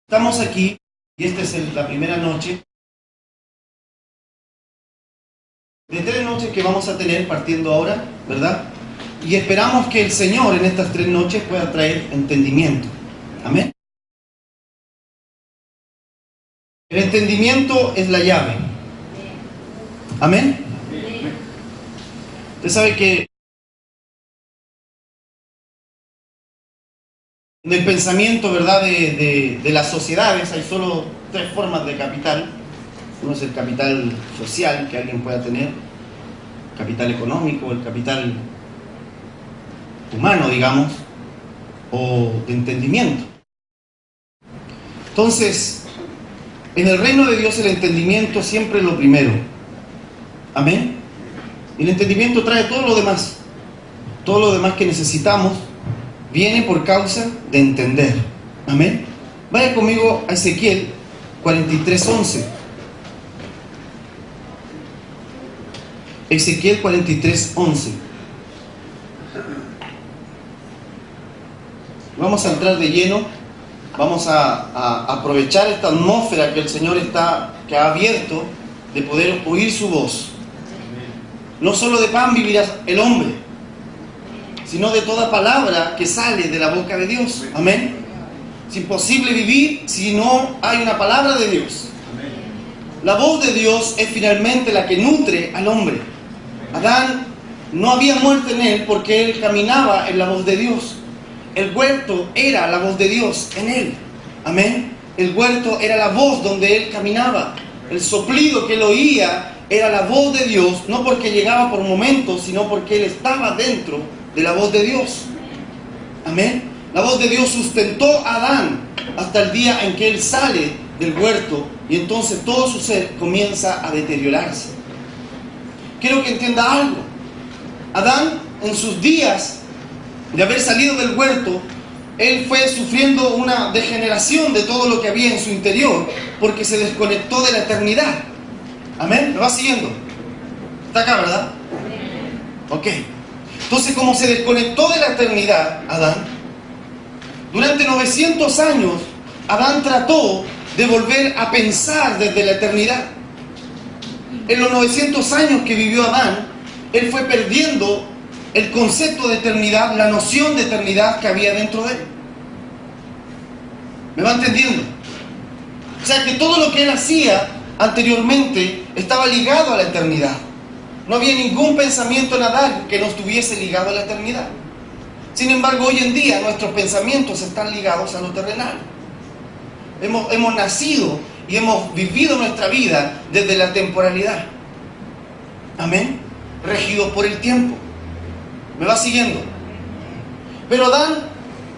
Estamos aquí y esta es la primera noche de 3 noches que vamos a tener partiendo ahora, ¿verdad? Y esperamos que el Señor en estas 3 noches pueda traer entendimiento. Amén. El entendimiento es la llave. Amén. Usted sabe que en el pensamiento, ¿verdad?, de las sociedades hay solo 3 formas de capital. Uno es el capital social que alguien pueda tener, capital económico, el capital humano, digamos, o de entendimiento. Entonces, en el reino de Dios el entendimiento siempre es lo primero. Amén. Y el entendimiento trae todo lo demás. Todo lo demás que necesitamos viene por causa de entender. Amén. Vaya conmigo a Ezequiel 43:11. Ezequiel 43:11. Vamos a entrar de lleno. Vamos a aprovechar esta atmósfera que el Señor que ha abierto, de poder oír su voz. No solo de pan vivirá el hombre, sino de toda palabra que sale de la boca de Dios. Amén. Es imposible vivir si no hay una palabra de Dios. La voz de Dios es finalmente la que nutre al hombre. Adán no había muerte en él porque él caminaba en la voz de Dios. El huerto era la voz de Dios en él. Amén. El huerto era la voz donde él caminaba. El soplido que él oía era la voz de Dios, no porque llegaba por momentos, sino porque él estaba dentro de la voz de Dios. Amén. La voz de Dios sustentó a Adán hasta el día en que él sale del huerto y entonces todo su ser comienza a deteriorarse. Quiero que entienda algo. Adán, en sus días de haber salido del huerto, él fue sufriendo una degeneración de todo lo que había en su interior porque se desconectó de la eternidad. Amén. ¿Me va siguiendo? Está acá, ¿verdad? Ok. Entonces, como se desconectó de la eternidad, Adán, durante 900 años, Adán trató de volver a pensar desde la eternidad. En los 900 años que vivió Adán, él fue perdiendo el concepto de eternidad, la noción de eternidad que había dentro de él. ¿Me va entendiendo? O sea que todo lo que él hacía anteriormente estaba ligado a la eternidad. No había ningún pensamiento en Adán que no estuviese ligado a la eternidad. Sin embargo, hoy en día nuestros pensamientos están ligados a lo terrenal. Hemos nacido y hemos vivido nuestra vida desde la temporalidad. Amén. Regidos por el tiempo. ¿Me va siguiendo? Pero Adán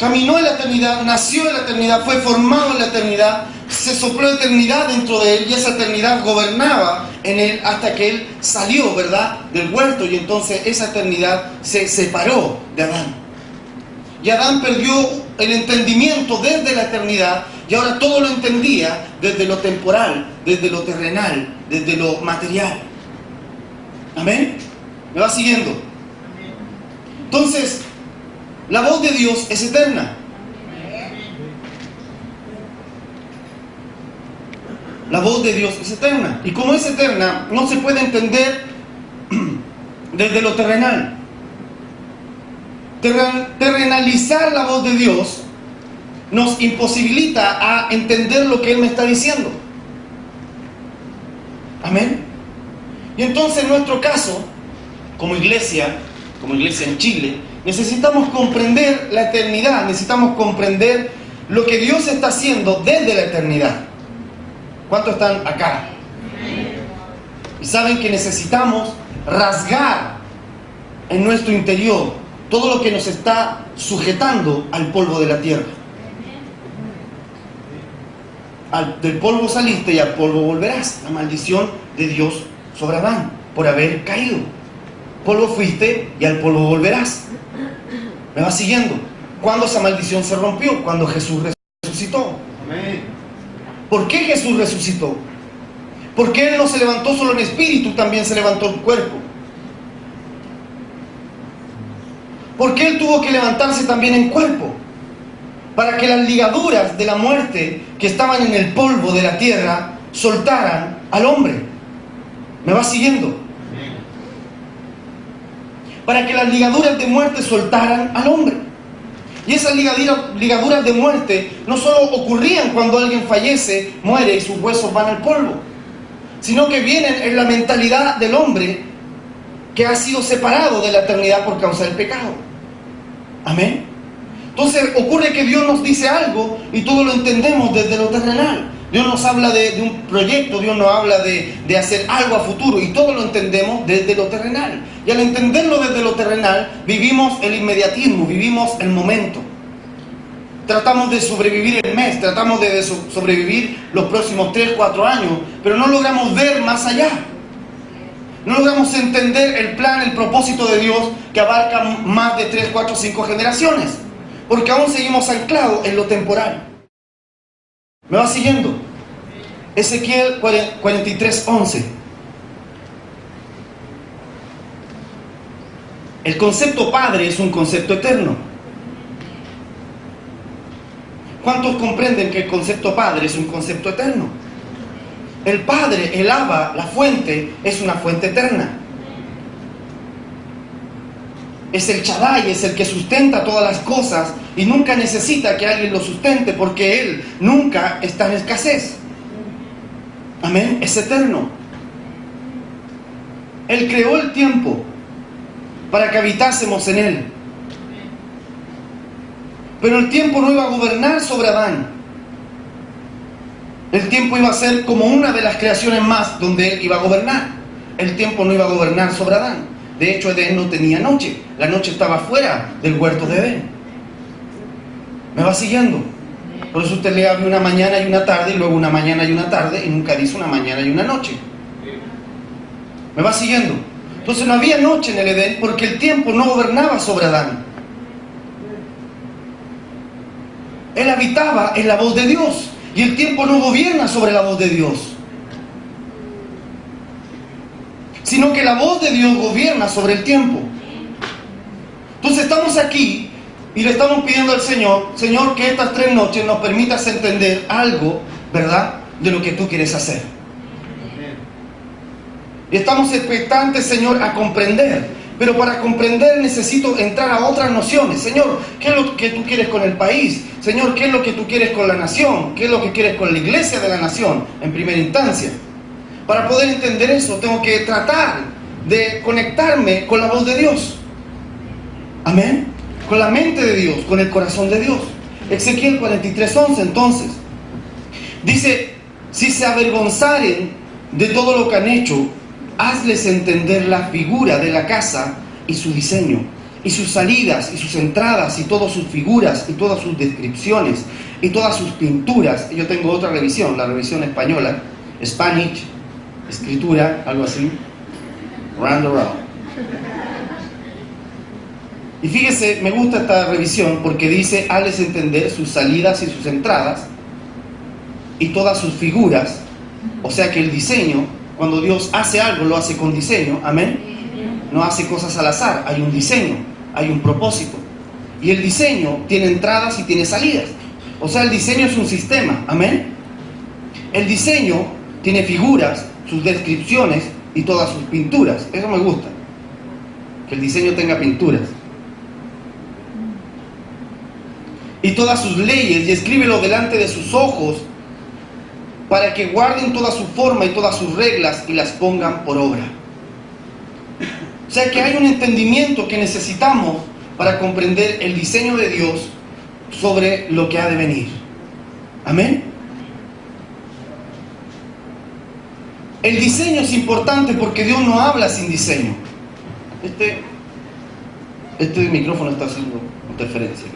caminó en la eternidad, nació en la eternidad, fue formado en la eternidad, se sopló eternidad dentro de él y esa eternidad gobernaba en él hasta que él salió, ¿verdad?, del huerto, y entonces esa eternidad se separó de Adán. Y Adán perdió el entendimiento desde la eternidad y ahora todo lo entendía desde lo temporal, desde lo terrenal, desde lo material. ¿Amén? ¿Me va siguiendo? Entonces, la voz de Dios es eterna. La voz de Dios es eterna. Y como es eterna, no se puede entender desde lo terrenal. Terrenalizar la voz de Dios nos imposibilita a entender lo que Él me está diciendo. Amén. Y entonces en nuestro caso, como iglesia en Chile, necesitamos comprender la eternidad, necesitamos comprender lo que Dios está haciendo desde la eternidad. ¿Cuántos están acá? Y saben que necesitamos rasgar en nuestro interior todo lo que nos está sujetando al polvo de la tierra. Del polvo saliste y al polvo volverás. La maldición de Dios sobre Adán por haber caído. Polvo fuiste y al polvo volverás. ¿Me va siguiendo? ¿Cuándo esa maldición se rompió? Cuando Jesús resucitó. Amén. ¿Por qué Jesús resucitó? Porque Él no se levantó solo en espíritu, también se levantó en cuerpo. Porque Él tuvo que levantarse también en cuerpo. para que las ligaduras de la muerte que estaban en el polvo de la tierra soltaran al hombre. ¿Me va siguiendo? Para que las ligaduras de muerte soltaran al hombre. Y esas ligaduras de muerte no solo ocurrían cuando alguien fallece, muere y sus huesos van al polvo, sino que vienen en la mentalidad del hombre que ha sido separado de la eternidad por causa del pecado. Amén. Entonces ocurre que Dios nos dice algo y todo lo entendemos desde lo terrenal. Dios nos habla de un proyecto, Dios nos habla de hacer algo a futuro y todo lo entendemos desde lo terrenal. Y al entenderlo desde lo terrenal, vivimos el inmediatismo, vivimos el momento. Tratamos de sobrevivir el mes, tratamos de sobrevivir los próximos 3, 4 años, pero no logramos ver más allá. No logramos entender el plan, el propósito de Dios que abarca más de 3, 4, 5 generaciones. Porque aún seguimos anclados en lo temporal. ¿Me va siguiendo? Ezequiel 43:11. El concepto Padre es un concepto eterno. ¿Cuántos comprenden que el concepto Padre es un concepto eterno? El Padre, el Abba, la fuente, es una fuente eterna. Es el Shaddai, es el que sustenta todas las cosas y nunca necesita que alguien lo sustente porque Él nunca está en escasez. Amén, es eterno. Él creó el tiempo para que habitásemos en Él. Pero el tiempo no iba a gobernar sobre Adán. El tiempo iba a ser como una de las creaciones más donde Él iba a gobernar. El tiempo no iba a gobernar sobre Adán. De hecho, Edén no tenía noche. La noche estaba fuera del huerto de Edén. ¿Me va siguiendo? Por eso usted le habla una mañana y una tarde, y luego una mañana y una tarde, y nunca dice una mañana y una noche. ¿Me va siguiendo? Entonces no había noche en el Edén porque el tiempo no gobernaba sobre Adán. Él habitaba en la voz de Dios, y el tiempo no gobierna sobre la voz de Dios, sino que la voz de Dios gobierna sobre el tiempo. Entonces estamos aquí y le estamos pidiendo al Señor, Señor, que estas 3 noches nos permitas entender algo, ¿verdad?, de lo que tú quieres hacer. Y estamos expectantes, Señor, a comprender. Pero para comprender necesito entrar a otras nociones. Señor, ¿qué es lo que tú quieres con el país? Señor, ¿qué es lo que tú quieres con la nación? ¿Qué es lo que quieres con la iglesia de la nación en primera instancia? Para poder entender eso, tengo que tratar de conectarme con la voz de Dios. Amén. Con la mente de Dios, con el corazón de Dios. Ezequiel 43:11, entonces, dice: si se avergonzaren de todo lo que han hecho, hazles entender la figura de la casa y su diseño, y sus salidas, y sus entradas, y todas sus figuras, y todas sus descripciones, y todas sus pinturas. Yo tengo otra revisión, la revisión española, Spanish, escritura, algo así, round around. Y fíjese, me gusta esta revisión porque dice: hazles entender sus salidas y sus entradas, y todas sus figuras. O sea que el diseño, cuando Dios hace algo, lo hace con diseño, amén. No hace cosas al azar, hay un diseño, hay un propósito. Y el diseño tiene entradas y tiene salidas. O sea, el diseño es un sistema, amén. El diseño tiene figuras, sus descripciones y todas sus pinturas. Eso me gusta, que el diseño tenga pinturas. Y todas sus leyes, y escríbelo delante de sus ojos, para que guarden toda su forma y todas sus reglas y las pongan por obra. O sea que hay un entendimiento que necesitamos para comprender el diseño de Dios sobre lo que ha de venir. Amén. El diseño es importante porque Dios no habla sin diseño. Este micrófono está haciendo interferencia.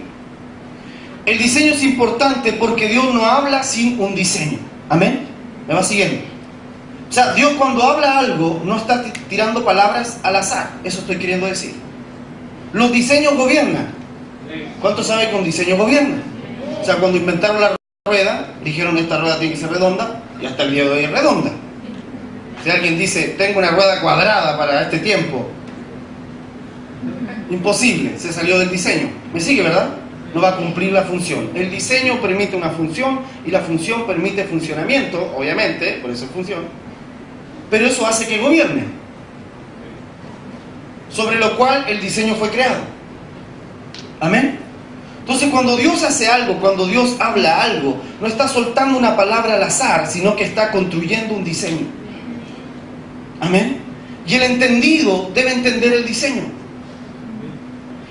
El diseño es importante porque Dios no habla sin un diseño. Amén. ¿Me va siguiendo? O sea, Dios cuando habla algo no está tirando palabras al azar. Eso estoy queriendo decir. Los diseños gobiernan. ¿Cuántos saben que un diseño gobierna? O sea, cuando inventaron la rueda, dijeron: esta rueda tiene que ser redonda, y hasta el día de hoy es redonda. Si alguien dice: tengo una rueda cuadrada para este tiempo, imposible, se salió del diseño. ¿Me sigue, verdad? no va a cumplir la función. El diseño permite una función y la función permite funcionamiento, obviamente, por eso es función, pero eso hace que gobierne, sobre lo cual el diseño fue creado. Amén. Entonces, cuando Dios hace algo, cuando Dios habla algo, no está soltando una palabra al azar, sino que está construyendo un diseño. Amén. Y el entendido debe entender el diseño.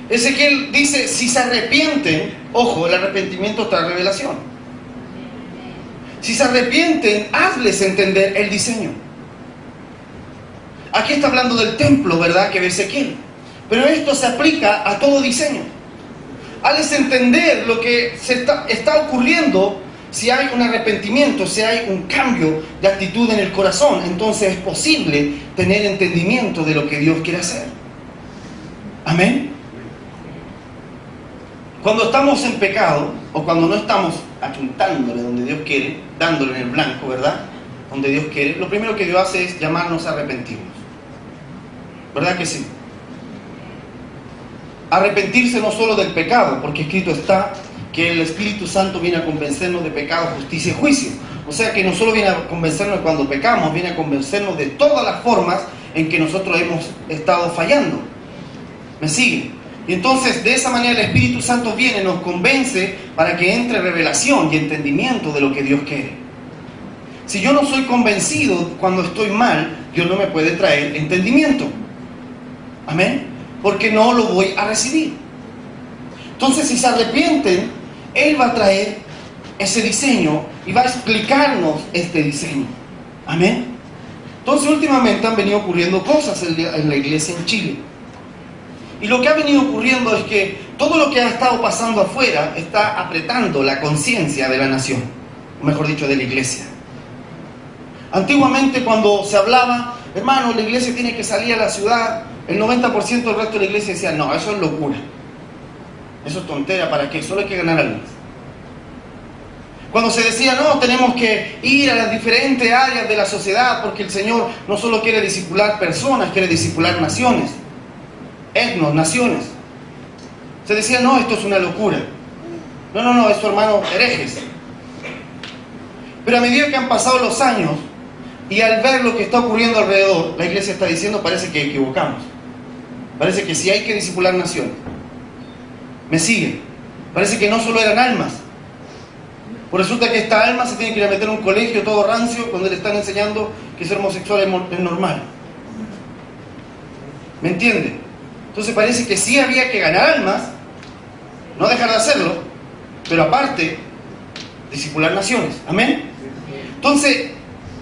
Ezequiel dice, si se arrepienten, ojo, el arrepentimiento trae revelación. Si se arrepienten, hazles entender el diseño. Aquí está hablando del templo, ¿verdad?, que ve Ezequiel. Pero esto se aplica a todo diseño. Hazles entender lo que está ocurriendo. Si hay un arrepentimiento, si hay un cambio de actitud en el corazón, entonces es posible tener entendimiento de lo que Dios quiere hacer. Amén. Cuando estamos en pecado, o cuando no estamos apuntándole donde Dios quiere, dándole en el blanco, ¿verdad?, donde Dios quiere, lo primero que Dios hace es llamarnos a arrepentirnos. ¿Verdad que sí? Arrepentirse no solo del pecado, porque escrito está que el Espíritu Santo viene a convencernos de pecado, justicia y juicio. O sea que no solo viene a convencernos cuando pecamos, viene a convencernos de todas las formas en que nosotros hemos estado fallando. ¿Me sigue? Y entonces de esa manera el Espíritu Santo viene, nos convence para que entre revelación y entendimiento de lo que Dios quiere. Si yo no soy convencido cuando estoy mal, Dios no me puede traer entendimiento. Amén. Porque no lo voy a recibir. Entonces, si se arrepienten, Él va a traer ese diseño y va a explicarnos este diseño. Amén. Entonces, últimamente han venido ocurriendo cosas en la iglesia en Chile. Y lo que ha venido ocurriendo es que todo lo que ha estado pasando afuera está apretando la conciencia de la nación, o mejor dicho, de la iglesia. Antiguamente, cuando se hablaba, hermano, la iglesia tiene que salir a la ciudad, el 90% del resto de la iglesia decía, no, eso es locura. Eso es tontera, ¿para qué? Solo hay que ganar almas. Cuando se decía, no, tenemos que ir a las diferentes áreas de la sociedad, porque el Señor no solo quiere discipular personas, quiere discipular naciones, etnos, naciones. Se decía, no, esto es una locura. No, esto, hermano, herejes. Pero a medida que han pasado los años, y al ver lo que está ocurriendo alrededor, la iglesia está diciendo, parece que equivocamos. Parece que sí hay que discipular naciones. ¿Me siguen? Parece que no solo eran almas. Pues resulta que esta alma se tiene que ir a meter en un colegio todo rancio cuando le están enseñando que ser homosexual es normal. ¿Me entiende? Entonces parece que sí había que ganar almas, no dejar de hacerlo, pero aparte, discipular naciones. ¿Amén? Entonces,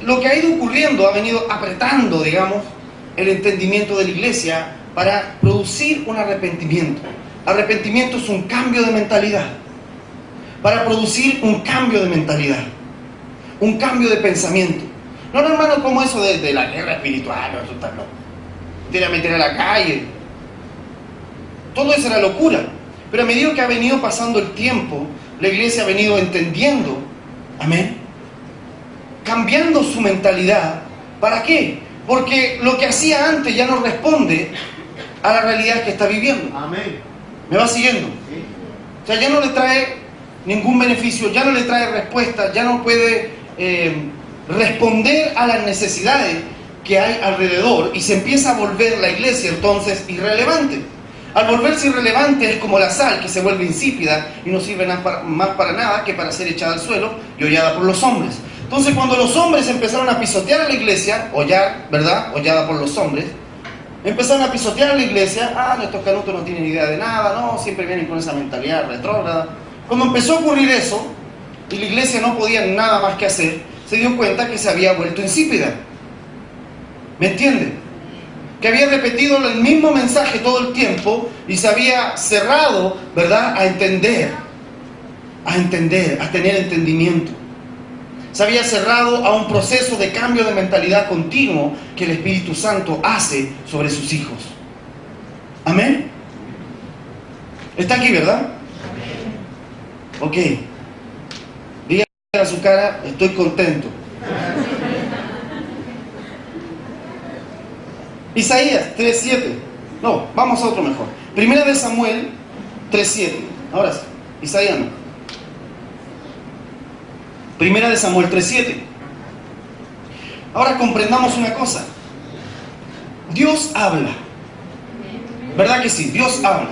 lo que ha ido ocurriendo ha venido apretando, digamos, el entendimiento de la iglesia para producir un arrepentimiento. Arrepentimiento es un cambio de mentalidad. Para producir un cambio de mentalidad. Un cambio de pensamiento. No, hermano, como eso de la guerra espiritual, no, eso está loco. De la meter a la calle. Todo eso era locura. Pero a medida que ha venido pasando el tiempo, la iglesia ha venido entendiendo. Amén. Cambiando su mentalidad. ¿Para qué? Porque lo que hacía antes ya no responde a la realidad que está viviendo. Amén. ¿Me va siguiendo? Sí. O sea, ya no le trae ningún beneficio, ya no le trae respuesta, ya no puede responder a las necesidades que hay alrededor y se empieza a volver la iglesia entonces irrelevante. Al volverse irrelevante es como la sal que se vuelve insípida y no sirve más para nada que para ser echada al suelo y hollada por los hombres. Entonces cuando los hombres empezaron a pisotear a la iglesia, hollar, ¿verdad? Hollada por los hombres, empezaron a pisotear a la iglesia. Estos canutos no tienen idea de nada, no, siempre vienen con esa mentalidad retrógrada. Cuando empezó a ocurrir eso, y la iglesia no podía nada más que hacer, se dio cuenta que se había vuelto insípida. ¿Me entiende? Que había repetido el mismo mensaje todo el tiempo y se había cerrado, ¿verdad?, a entender, a tener entendimiento. Se había cerrado a un proceso de cambio de mentalidad continuo que el Espíritu Santo hace sobre sus hijos. ¿Amén? ¿Está aquí, verdad? Ok. Dígale a su cara, estoy contento. Isaías 3:7. No, vamos a otro mejor. Primera de Samuel 3:7. Ahora sí. Isaías no. Primera de Samuel 3:7. Ahora comprendamos una cosa. Dios habla. ¿Verdad que sí? Dios habla.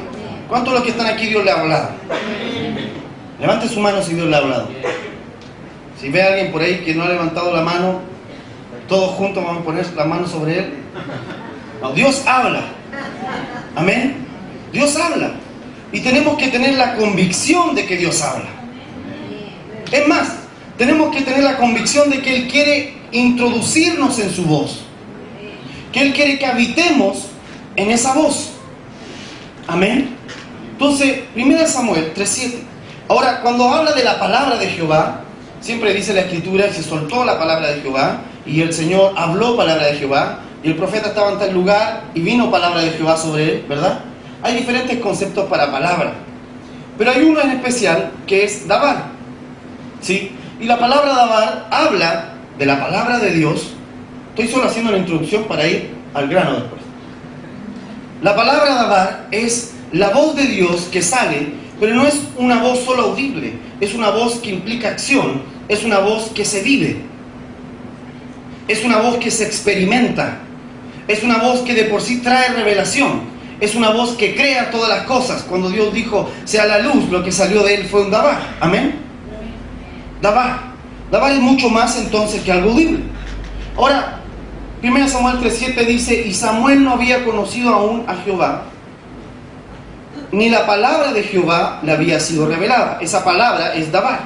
¿Cuántos de los que están aquí Dios le ha hablado? Levante su mano si Dios le ha hablado. Si ve a alguien por ahí que no ha levantado la mano, todos juntos vamos a poner la mano sobre él. No, Dios habla. Amén. Dios habla. Y tenemos que tener la convicción de que Dios habla. Es más, tenemos que tener la convicción de que Él quiere introducirnos en su voz. Que Él quiere que habitemos en esa voz. Amén. Entonces, 1 Samuel 3:7. Ahora, cuando habla de la palabra de Jehová, siempre dice la Escritura, se soltó la palabra de Jehová, y el Señor habló palabra de Jehová, y el profeta estaba en tal lugar, y vino palabra de Jehová sobre él, ¿verdad? Hay diferentes conceptos para palabra, pero hay uno en especial que es dabar, ¿sí? Y la palabra dabar habla de la palabra de Dios. Estoy solo haciendo la introducción para ir al grano después. La palabra dabar es la voz de Dios que sale, pero no es una voz solo audible, es una voz que implica acción, es una voz que se vive, es una voz que se experimenta, es una voz que de por sí trae revelación, es una voz que crea todas las cosas. Cuando Dios dijo, sea la luz, lo que salió de él fue un dabar. Amén. Dabar. Dabar es mucho más entonces que algo audible. Ahora, 1 Samuel 3:7 dice, y Samuel no había conocido aún a Jehová, ni la palabra de Jehová le había sido revelada. Esa palabra es dabar.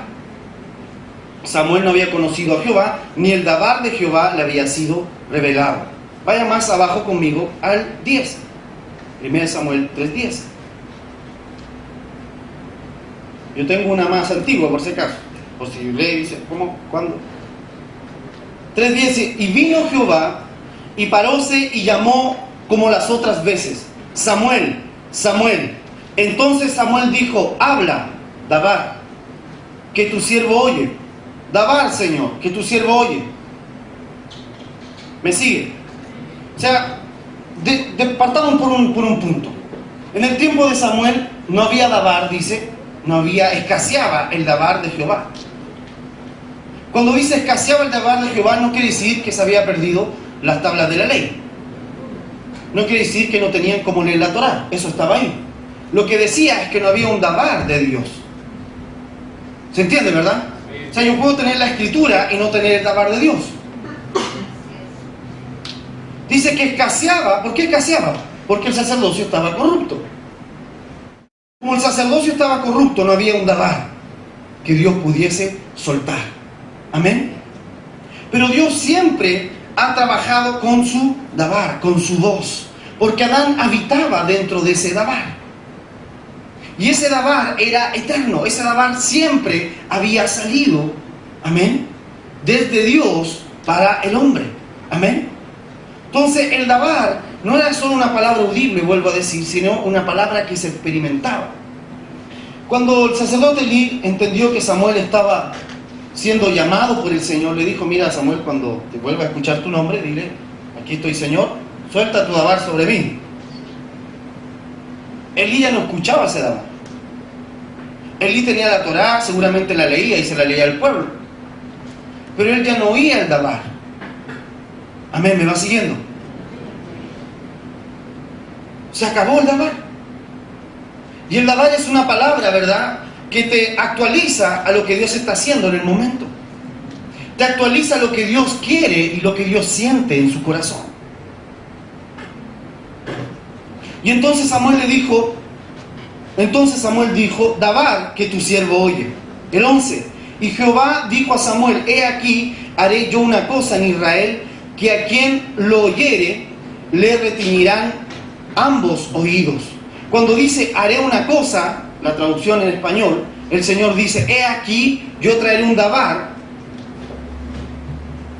Samuel no había conocido a Jehová, ni el dabar de Jehová le había sido revelado. Vaya más abajo conmigo al 10. 1 Samuel 3:10. Yo tengo una más antigua por si acaso. O si lee dice, ¿cómo? ¿Cuándo? 3:10. Y vino Jehová y paróse y llamó como las otras veces, Samuel, Samuel. Entonces Samuel dijo, habla, dabar, que tu siervo oye. Dabar, Señor, que tu siervo oye. ¿Me sigue? O sea, partamos por un punto. En el tiempo de Samuel no había dabar, dice, escaseaba el dabar de Jehová. Cuando dice escaseaba el dabar de Jehová, no quiere decir que se había perdido las tablas de la ley. No quiere decir que no tenían como leer la Torá. Eso estaba ahí. Lo que decía es que no había un dabar de Dios. ¿Se entiende, verdad? O sea, yo puedo tener la escritura y no tener el dabar de Dios. Dice que escaseaba. ¿Por qué escaseaba? Porque el sacerdocio estaba corrupto. Como el sacerdocio estaba corrupto, no había un dabar que Dios pudiese soltar. Amén. Pero Dios siempre ha trabajado con su dabar, con su voz, porque Adán habitaba dentro de ese dabar. Y ese dabar era eterno, ese dabar siempre había salido, amén, desde Dios para el hombre, amén. Entonces el dabar no era solo una palabra audible, vuelvo a decir, sino una palabra que se experimentaba. Cuando el sacerdote Elí entendió que Samuel estaba siendo llamado por el Señor, le dijo, mira Samuel, cuando te vuelva a escuchar tu nombre, dile, aquí estoy Señor, suelta tu dabar sobre mí. Elí ya no escuchaba ese dabar. Elí tenía la Torá, seguramente la leía y se la leía al pueblo, pero él ya no oía el dabar. Amén, ¿me va siguiendo? Se acabó el dabar. Y el dabar es una palabra, ¿verdad?, que te actualiza a lo que Dios está haciendo en el momento. Te actualiza lo que Dios quiere y lo que Dios siente en su corazón. Y entonces Samuel dijo, dabar, que tu siervo oye. El 11. Y Jehová dijo a Samuel, he aquí, haré yo una cosa en Israel, que a quien lo oyere, le retiñirán ambos oídos. Cuando dice, haré una cosa, la traducción en español, el Señor dice, he aquí, yo traeré un dabar.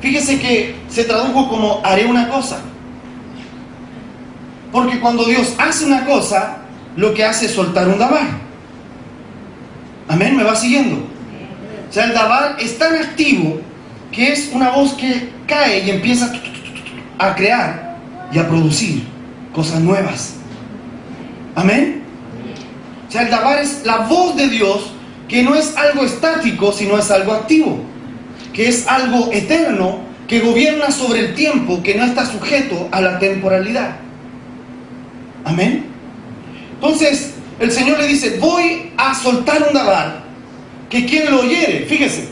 Fíjese que se tradujo como, haré una cosa. Porque cuando Dios hace una cosa, lo que hace es soltar un dabar. Amén, ¿me va siguiendo? O sea, el dabar es tan activo que es una voz que cae y empieza a crear y a producir cosas nuevas. Amén. O sea, el dabar es la voz de Dios que no es algo estático, sino es algo activo, que es algo eterno, que gobierna sobre el tiempo, que no está sujeto a la temporalidad. Amén. Entonces, el Señor le dice, voy a soltar un dabar, que quien lo oyere, fíjese,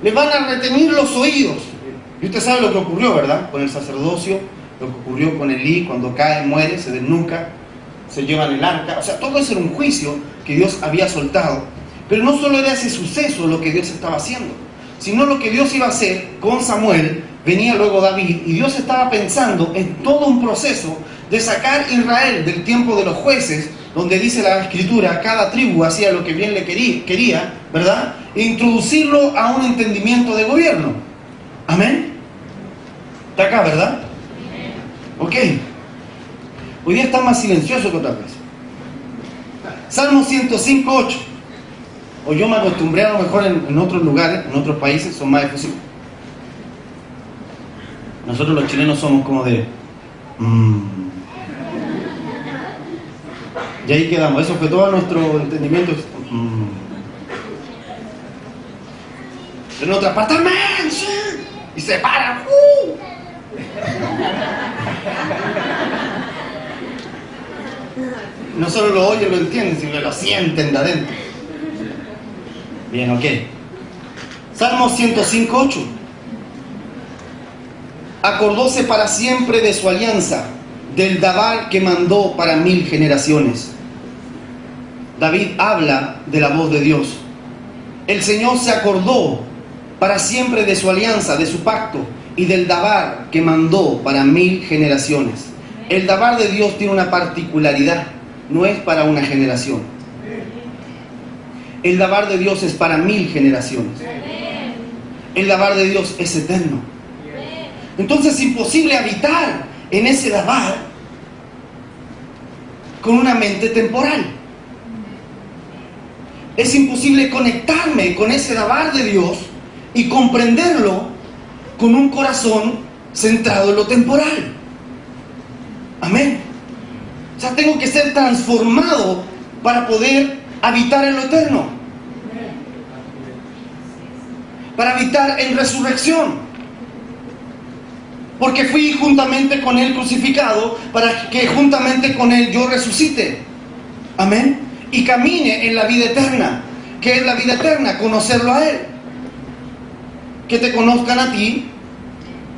le van a retener los oídos. Y usted sabe lo que ocurrió, ¿verdad? Con el sacerdocio, lo que ocurrió con Elí, cuando cae, muere, se desnuca, se llevan el arca. O sea, todo eso era un juicio que Dios había soltado. Pero no solo era ese suceso lo que Dios estaba haciendo, sino lo que Dios iba a hacer con Samuel. Venía luego David, y Dios estaba pensando en todo un proceso de sacar a Israel del tiempo de los jueces, donde dice la Escritura, cada tribu hacía lo que bien le quería, ¿verdad? E introducirlo a un entendimiento de gobierno. Amén. Está acá, ¿verdad? Ok. Hoy día está más silencioso que otra vez. Salmo 105:8. O yo me acostumbré, a lo mejor en otros lugares, en otros países son más efusivos. Nosotros los chilenos somos como de y ahí quedamos. Eso fue todo nuestro entendimiento. En otra parte, ¡amén! ¡Sí! Y se para. No solo lo oyen, lo entienden, sino que lo sienten de adentro. Bien, ok. Salmo 105:8. Acordóse para siempre de su alianza, del dabar que mandó para 1000 generaciones. David habla de la voz de Dios. El Señor se acordó para siempre de su alianza, de su pacto y del dabar que mandó para 1000 generaciones. El dabar de Dios tiene una particularidad, no es para una generación. El dabar de Dios es para 1000 generaciones. El dabar de Dios es eterno. Entonces es imposible habitar en ese dabar con una mente temporal. Es imposible conectarme con ese dabar de Dios y comprenderlo con un corazón centrado en lo temporal. Amén. O sea, tengo que ser transformado para poder habitar en lo eterno, para habitar en resurrección, porque fui juntamente con Él crucificado, para que juntamente con Él yo resucite. Amén. Y camine en la vida eterna. ¿Qué es la vida eterna? Conocerlo a Él. Que te conozcan a ti,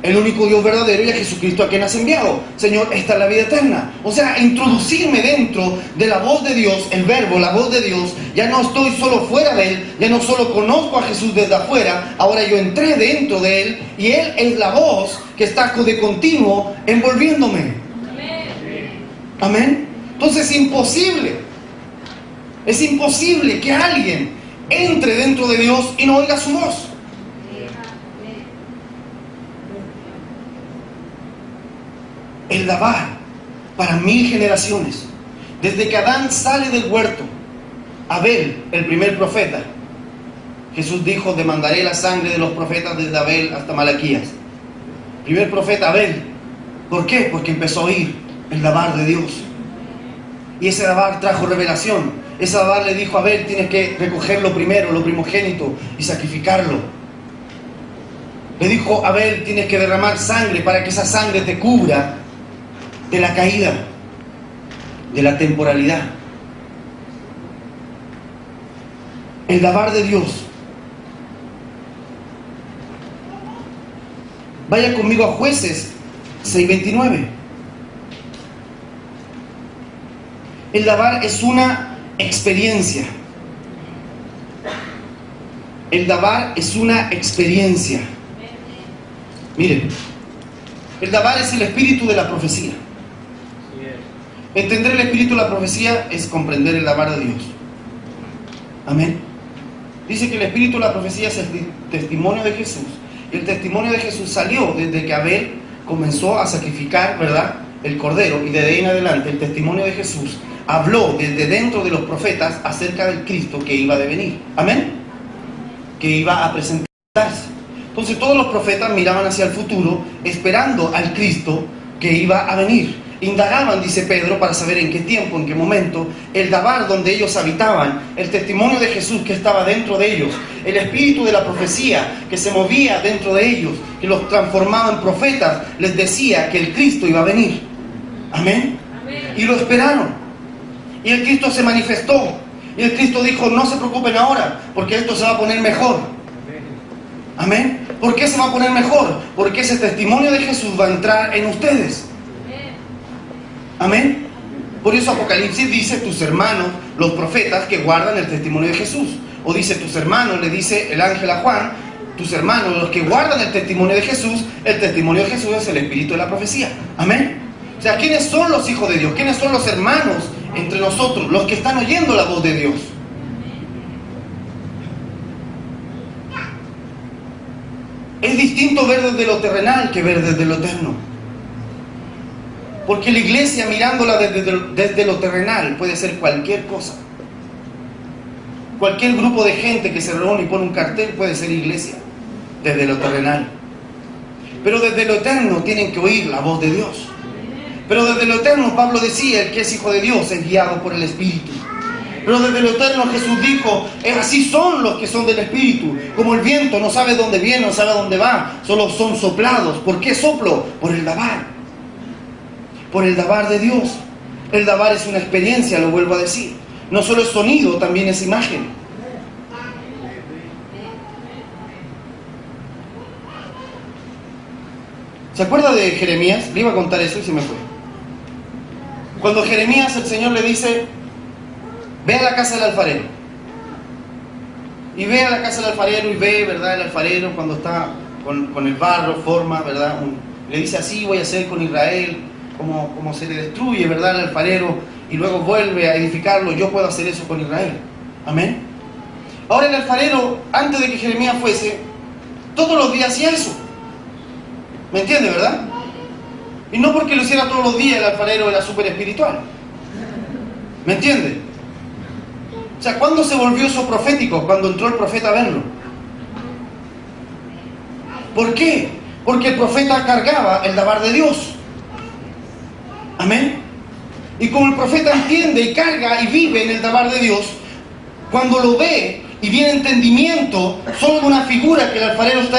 el único Dios verdadero, y a Jesucristo a quien has enviado. Señor, esta es la vida eterna. O sea, introducirme dentro de la voz de Dios, el verbo, la voz de Dios. Ya no estoy solo fuera de Él, ya no solo conozco a Jesús desde afuera, ahora yo entré dentro de Él, y Él es la voz que está de continuo envolviéndome. Amén. Entonces es imposible que alguien entre dentro de Dios y no oiga su voz. El dabar para 1000 generaciones. Desde que Adán sale del huerto, Abel, el primer profeta, Jesús dijo, demandaré la sangre de los profetas desde Abel hasta Malaquías. Primer profeta Abel. ¿Por qué? Porque empezó a oír el dabar de Dios. Y ese dabar trajo revelación. Ese dabar le dijo a Abel, tienes que recoger lo primero, lo primogénito, y sacrificarlo. Le dijo a Abel, tienes que derramar sangre para que esa sangre te cubra de la caída, de la temporalidad. El dabar de Dios. Vaya conmigo a Jueces 6:29. El dabar es una experiencia. El dabar es una experiencia. Miren, el dabar es el espíritu de la profecía. Entender el espíritu de la profecía es comprender el dabar de Dios. Amén. Dice que el espíritu de la profecía es el testimonio de Jesús. El testimonio de Jesús salió desde que Abel comenzó a sacrificar, ¿verdad?, el cordero, y desde ahí en adelante el testimonio de Jesús habló desde dentro de los profetas acerca del Cristo que iba a devenir. Amén. Que iba a presentarse. Entonces todos los profetas miraban hacia el futuro esperando al Cristo que iba a venir. indagaban, dice Pedro, para saber en qué tiempo, en qué momento, el Dabar donde ellos habitaban, el testimonio de Jesús que estaba dentro de ellos, el espíritu de la profecía que se movía dentro de ellos, que los transformaba en profetas, les decía que el Cristo iba a venir. Amén. Amén. Y lo esperaron. Y el Cristo se manifestó. Y el Cristo dijo, no se preocupen ahora, porque esto se va a poner mejor. Amén. ¿Por qué se va a poner mejor? Porque ese testimonio de Jesús va a entrar en ustedes. Amén. Por eso Apocalipsis dice tus hermanos, los profetas que guardan el testimonio de Jesús. O dice tus hermanos, le dice el ángel a Juan, tus hermanos, los que guardan el testimonio de Jesús. El testimonio de Jesús es el espíritu de la profecía. Amén. O sea, ¿quiénes son los hijos de Dios? ¿Quiénes son los hermanos entre nosotros? Los que están oyendo la voz de Dios. Es distinto ver desde lo terrenal que ver desde lo eterno. Porque la iglesia, mirándola desde lo terrenal, puede ser cualquier cosa. Cualquier grupo de gente que se reúne y pone un cartel puede ser iglesia, desde lo terrenal. Pero desde lo eterno tienen que oír la voz de Dios. Pero desde lo eterno, Pablo decía, el que es hijo de Dios es guiado por el Espíritu. Pero desde lo eterno Jesús dijo, así son los que son del Espíritu. Como el viento, no sabe dónde viene, no sabe dónde va, solo son soplados. ¿Por qué soplo? Por el Dabar. Por el Dabar de Dios. El Dabar es una experiencia, lo vuelvo a decir. No solo es sonido, también es imagen. ¿Se acuerda de Jeremías? Le iba a contar eso y se me fue. Cuando Jeremías, el Señor le dice, ve a la casa del alfarero. Y ve a la casa del alfarero y ve, ¿verdad? El alfarero cuando está con el barro, forma, ¿verdad? Le dice, así voy a hacer con Israel. Como se le destruye, ¿verdad?, el alfarero y luego vuelve a edificarlo, yo puedo hacer eso con Israel. Amén. Ahora el alfarero, antes de que Jeremías fuese, todos los días hacía eso. ¿Me entiende, verdad? Y no porque lo hiciera todos los días el alfarero era súper espiritual. ¿Me entiende? O sea, ¿cuándo se volvió eso profético? Cuando entró el profeta a verlo. ¿Por qué? Porque el profeta cargaba el Dabar de Dios. Amén. Y como el profeta entiende y carga y vive en el Dabar de Dios, cuando lo ve y viene entendimiento solo de una figura que el alfarero está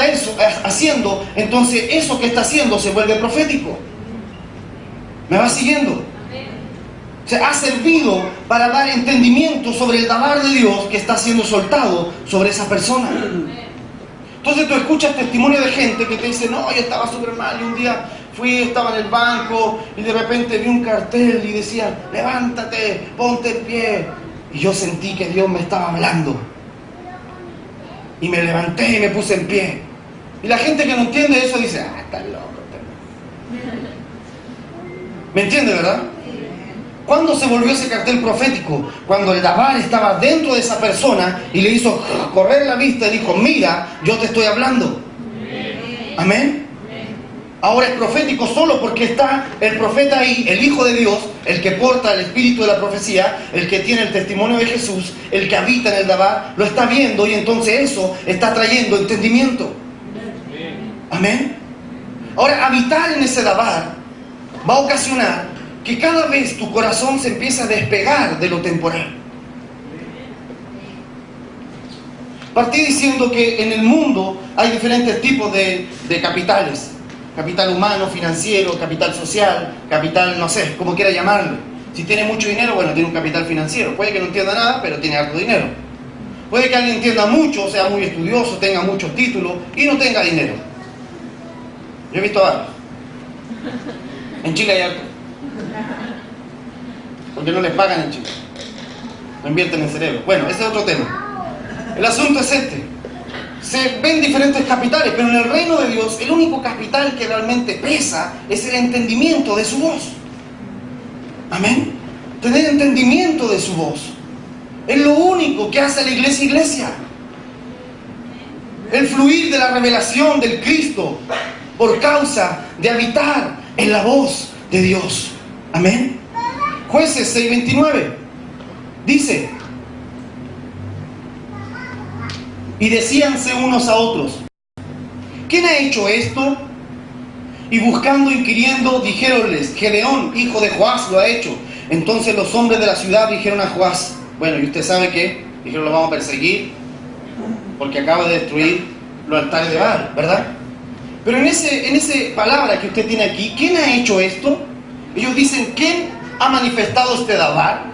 haciendo, entonces eso que está haciendo se vuelve profético. ¿Me va siguiendo? O sea, ha servido para dar entendimiento sobre el Dabar de Dios que está siendo soltado sobre esa persona. Entonces tú escuchas testimonio de gente que te dice, no, yo estaba súper mal y un día estaba en el banco y de repente vi un cartel y decía, levántate, ponte en pie. Y yo sentí que Dios me estaba hablando. Y me levanté y me puse en pie. Y la gente que no entiende eso dice, estás loco. ¿Me entiende, verdad? ¿Cuándo se volvió ese cartel profético? Cuando el Dabar estaba dentro de esa persona y le hizo correr la vista y dijo, mira, yo te estoy hablando. Amén. Ahora es profético solo porque está el profeta ahí, el Hijo de Dios, el que porta el espíritu de la profecía, el que tiene el testimonio de Jesús, el que habita en el Dabar, lo está viendo y entonces eso está trayendo entendimiento. Amén. Ahora, habitar en ese Dabar va a ocasionar que cada vez tu corazón se empiece a despegar de lo temporal. Partí diciendo que en el mundo hay diferentes tipos de capitales. Capital humano, financiero, capital social, capital, no sé, como quiera llamarlo. Si tiene mucho dinero, bueno, tiene un capital financiero. Puede que no entienda nada, pero tiene harto dinero. Puede que alguien entienda mucho, sea muy estudioso, tenga muchos títulos y no tenga dinero. Yo he visto varios. En Chile hay harto. Porque no les pagan en Chile. No invierten en cerebro. Bueno, ese es otro tema. El asunto es este. Se ven diferentes capitales, pero en el reino de Dios el único capital que realmente pesa es el entendimiento de su voz. Amén. Tener entendimiento de su voz es lo único que hace a la iglesia iglesia. El fluir de la revelación del Cristo por causa de habitar en la voz de Dios. Amén. Jueces 6:29 dice: y decíanse unos a otros, ¿quién ha hecho esto? Y buscando, inquiriendo, dijéronles, Gedeón, hijo de Joás, lo ha hecho. Entonces los hombres de la ciudad dijeron a Joás, bueno, y usted sabe que, dijeron, lo vamos a perseguir, porque acaba de destruir los altares de Baal, ¿verdad? Pero en esa palabra que usted tiene aquí, ¿quién ha hecho esto? Ellos dicen, ¿quién ha manifestado este Dabar?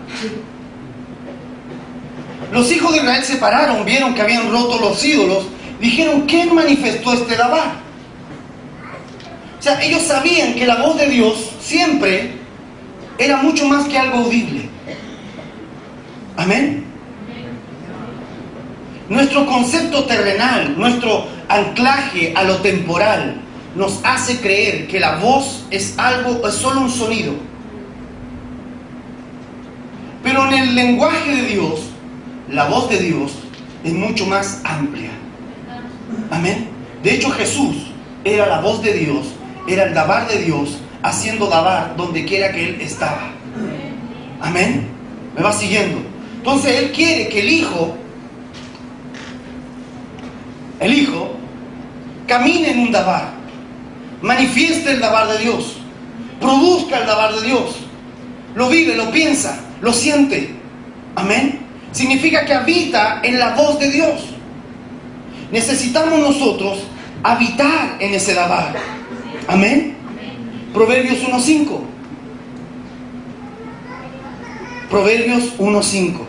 Los hijos de Israel se pararon, vieron que habían roto los ídolos, dijeron, ¿quién manifestó este Dabar? O sea, ellos sabían que la voz de Dios siempre era mucho más que algo audible. Amén. Nuestro concepto terrenal, nuestro anclaje a lo temporal, nos hace creer que la voz es solo un sonido. Pero en el lenguaje de Dios, la voz de Dios es mucho más amplia. Amén. De hecho, Jesús era la voz de Dios, era el Dabar de Dios, haciendo Dabar donde quiera que Él estaba. Amén. ¿Me va siguiendo? Entonces Él quiere que el Hijo camine en un Dabar, manifieste el Dabar de Dios, produzca el Dabar de Dios, lo vive, lo piensa, lo siente. Amén. Significa que habita en la voz de Dios. Necesitamos nosotros habitar en ese Dabar. Amén. Proverbios 1:5. Proverbios 1:5.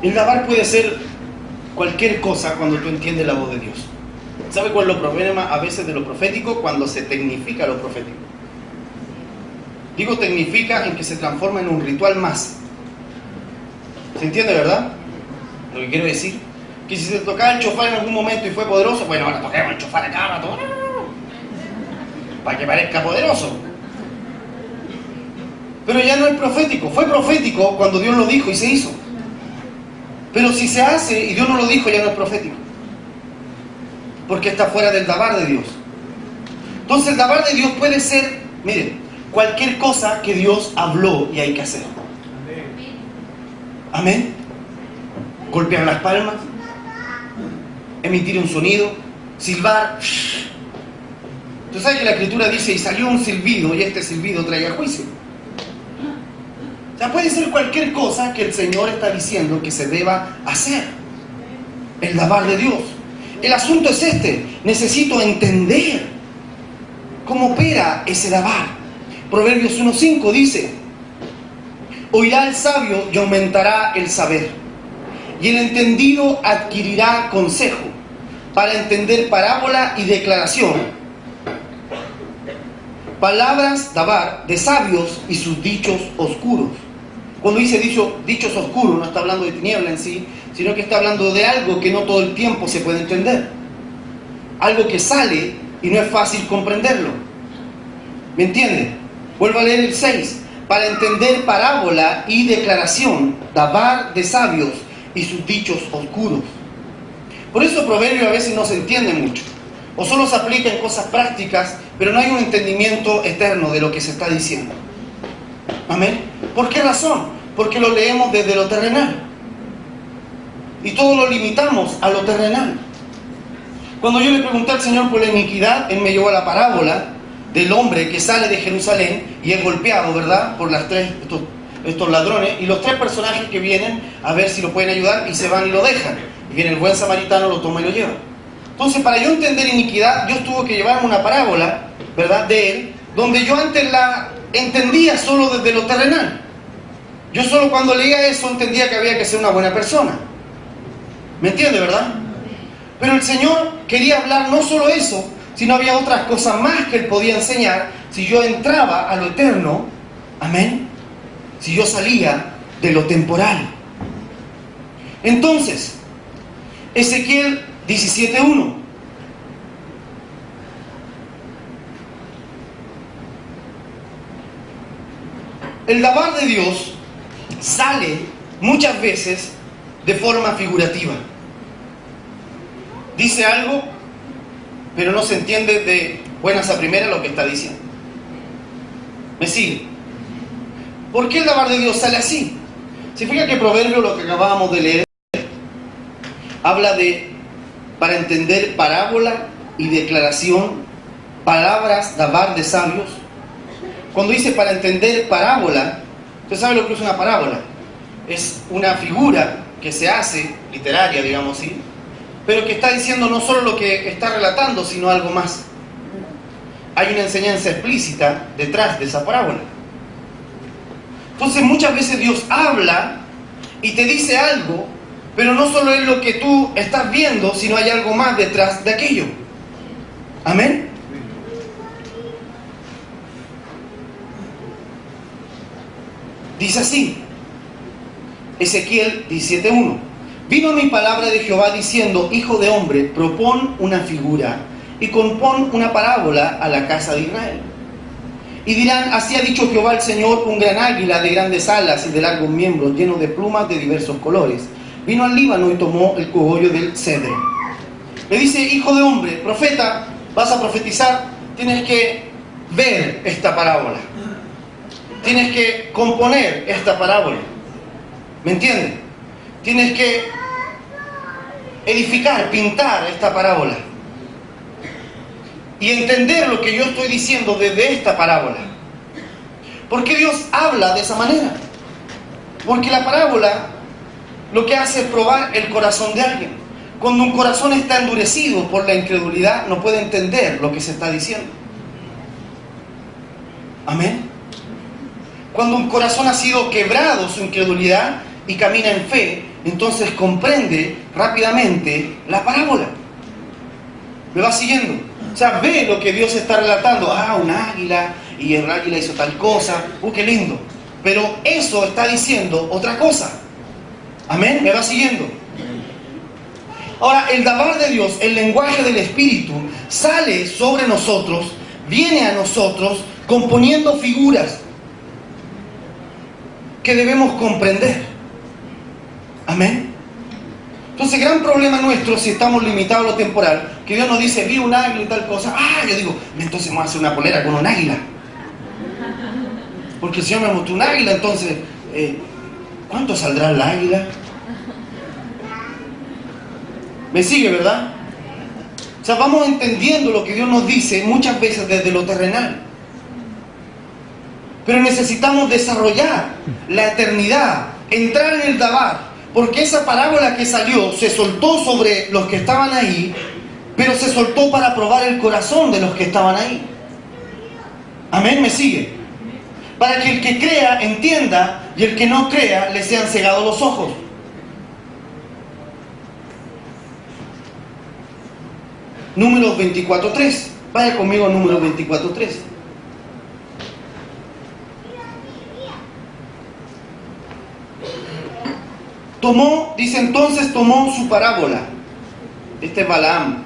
El Dabar puede ser cualquier cosa cuando tú entiendes la voz de Dios. ¿Sabe cuál es el problema a veces de lo profético? Cuando se tecnifica lo profético. Digo tecnifica en que se transforma en un ritual más. ¿Se entiende, verdad? Lo que quiero decir, que si se tocaba el chofar en algún momento y fue poderoso, bueno, ahora toquemos el chofar a cada rato, para que parezca poderoso. Pero ya no es profético. Fue profético cuando Dios lo dijo y se hizo. Pero si se hace y Dios no lo dijo, ya no es profético, porque está fuera del Dabar de Dios. Entonces el Dabar de Dios puede ser, miren, cualquier cosa que Dios habló y hay que hacer. Amén. Golpear las palmas, emitir un sonido, silbar. Tú sabes que la Escritura dice, y salió un silbido, y este silbido traía juicio. O sea, puede ser cualquier cosa que el Señor está diciendo que se deba hacer. El Dabar de Dios. El asunto es este. Necesito entender cómo opera ese Dabar. Proverbios 1:5 dice, oirá el sabio y aumentará el saber, y el entendido adquirirá consejo para entender parábola y declaración. Palabras, Dabar, de sabios y sus dichos oscuros. Cuando dice dichos oscuros, no está hablando de tiniebla en sí, sino que está hablando de algo que no todo el tiempo se puede entender. Algo que sale y no es fácil comprenderlo. ¿Me entiende? Vuelvo a leer el 6. Para entender parábola y declaración, Dabar de sabios y sus dichos oscuros. Por eso Proverbio a veces no se entiende mucho, o solo se aplica en cosas prácticas, pero no hay un entendimiento eterno de lo que se está diciendo. Amén. ¿Por qué razón? Porque lo leemos desde lo terrenal y todo lo limitamos a lo terrenal. Cuando yo le pregunté al Señor por la iniquidad, Él me llevó a la parábola del hombre que sale de Jerusalén y es golpeado, ¿verdad?, por estos ladrones, y los tres personajes que vienen a ver si lo pueden ayudar y se van y lo dejan. Y viene el buen samaritano, lo toma y lo lleva. Entonces, para yo entender iniquidad, Dios tuvo que llevarme una parábola, ¿verdad?, de Él, donde yo antes la entendía solo desde lo terrenal. Yo solo cuando leía eso entendía que había que ser una buena persona. ¿Me entiende, verdad? Pero el Señor quería hablar no solo eso, sino había otras cosas más que Él podía enseñar si yo entraba a lo eterno. Amén. Si yo salía de lo temporal. Entonces, Ezequiel 17:1. El Dabar de Dios sale muchas veces de forma figurativa. Dice algo, pero no se entiende de buenas a primeras lo que está diciendo. ¿Me sigue? ¿Por qué el Dabar de Dios sale así? Se fija que Proverbio, lo que acabábamos de leer, habla de para entender parábola y declaración, palabras, dabar de sabios. Cuando dice para entender parábola, usted sabe lo que es una parábola. Es una figura que se hace, literaria, digamos así, pero que está diciendo no solo lo que está relatando, sino algo más. Hay una enseñanza explícita detrás de esa parábola. Entonces muchas veces Dios habla y te dice algo, pero no solo es lo que tú estás viendo, sino hay algo más detrás de aquello. Amén. Dice así, Ezequiel 17:1. Vino mi palabra de Jehová diciendo, hijo de hombre, propón una figura y compón una parábola a la casa de Israel. Y dirán, así ha dicho Jehová el Señor, un gran águila de grandes alas y de largos miembros, lleno de plumas de diversos colores. Vino al Líbano y tomó el cogollo del cedro. Le dice, hijo de hombre, profeta, vas a profetizar, tienes que ver esta parábola. Tienes que componer esta parábola. ¿Me entienden? Tienes que edificar, pintar esta parábola. Y entender lo que yo estoy diciendo desde esta parábola. ¿Por qué Dios habla de esa manera? Porque la parábola lo que hace es probar el corazón de alguien. Cuando un corazón está endurecido por la incredulidad, no puede entender lo que se está diciendo. Amén. Cuando un corazón ha sido quebrado su incredulidad y camina en fe, entonces comprende rápidamente la parábola. ¿Me va siguiendo? O sea, ve lo que Dios está relatando. Ah, un águila, y el águila hizo tal cosa. Qué lindo. Pero eso está diciendo otra cosa. Amén, ¿me va siguiendo? Ahora, el dabar de Dios, el lenguaje del Espíritu, sale sobre nosotros, viene a nosotros, componiendo figuras que debemos comprender. Amén. Entonces, gran problema nuestro, si estamos limitados a lo temporal, que Dios nos dice, vi un águila y tal cosa. Ah, yo digo, entonces vamos a hacer una polera con un águila. Porque el Señor me mostró un águila, entonces, ¿cuánto saldrá el águila? ¿Me sigue, verdad? O sea, vamos entendiendo lo que Dios nos dice muchas veces desde lo terrenal. Pero necesitamos desarrollar la eternidad, entrar en el dabar. Porque esa parábola que salió se soltó sobre los que estaban ahí, pero se soltó para probar el corazón de los que estaban ahí. Amén, ¿me sigue? Para que el que crea entienda y el que no crea le sean cegados los ojos. Números 24:3. Vaya conmigo a Números 24:3. Dice entonces tomó su parábola. Este es Balaam.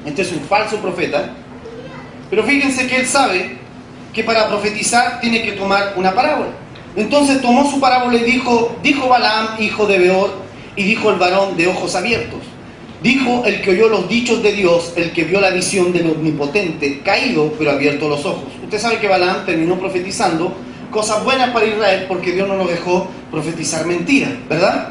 Este es un falso profeta. Pero fíjense que él sabe que para profetizar tiene que tomar una parábola. Entonces tomó su parábola y dijo Balaam, hijo de Beor, y dijo el varón de ojos abiertos. Dijo el que oyó los dichos de Dios, el que vio la visión del Omnipotente, caído pero abierto los ojos. Usted sabe que Balaam terminó profetizando cosas buenas para Israel porque Dios no nos dejó profetizar mentiras, ¿verdad?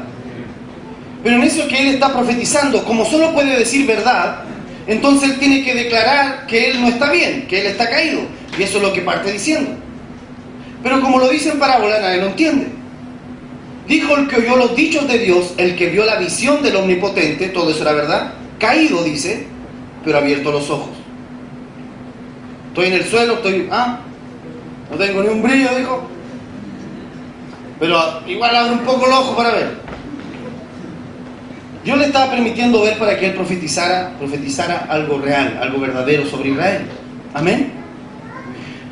Pero en eso que él está profetizando, como solo puede decir verdad, entonces él tiene que declarar que él no está bien, que él está caído. Y eso es lo que parte diciendo. Pero como lo dice en parábola, nadie lo entiende. Dijo el que oyó los dichos de Dios, el que vio la visión del Omnipotente, todo eso era verdad, caído, dice, pero abierto los ojos. Estoy en el suelo, no tengo ni un brillo, dijo. Pero igual abro un poco los ojos para ver. Dios le estaba permitiendo ver para que él profetizara algo real, algo verdadero sobre Israel. Amén.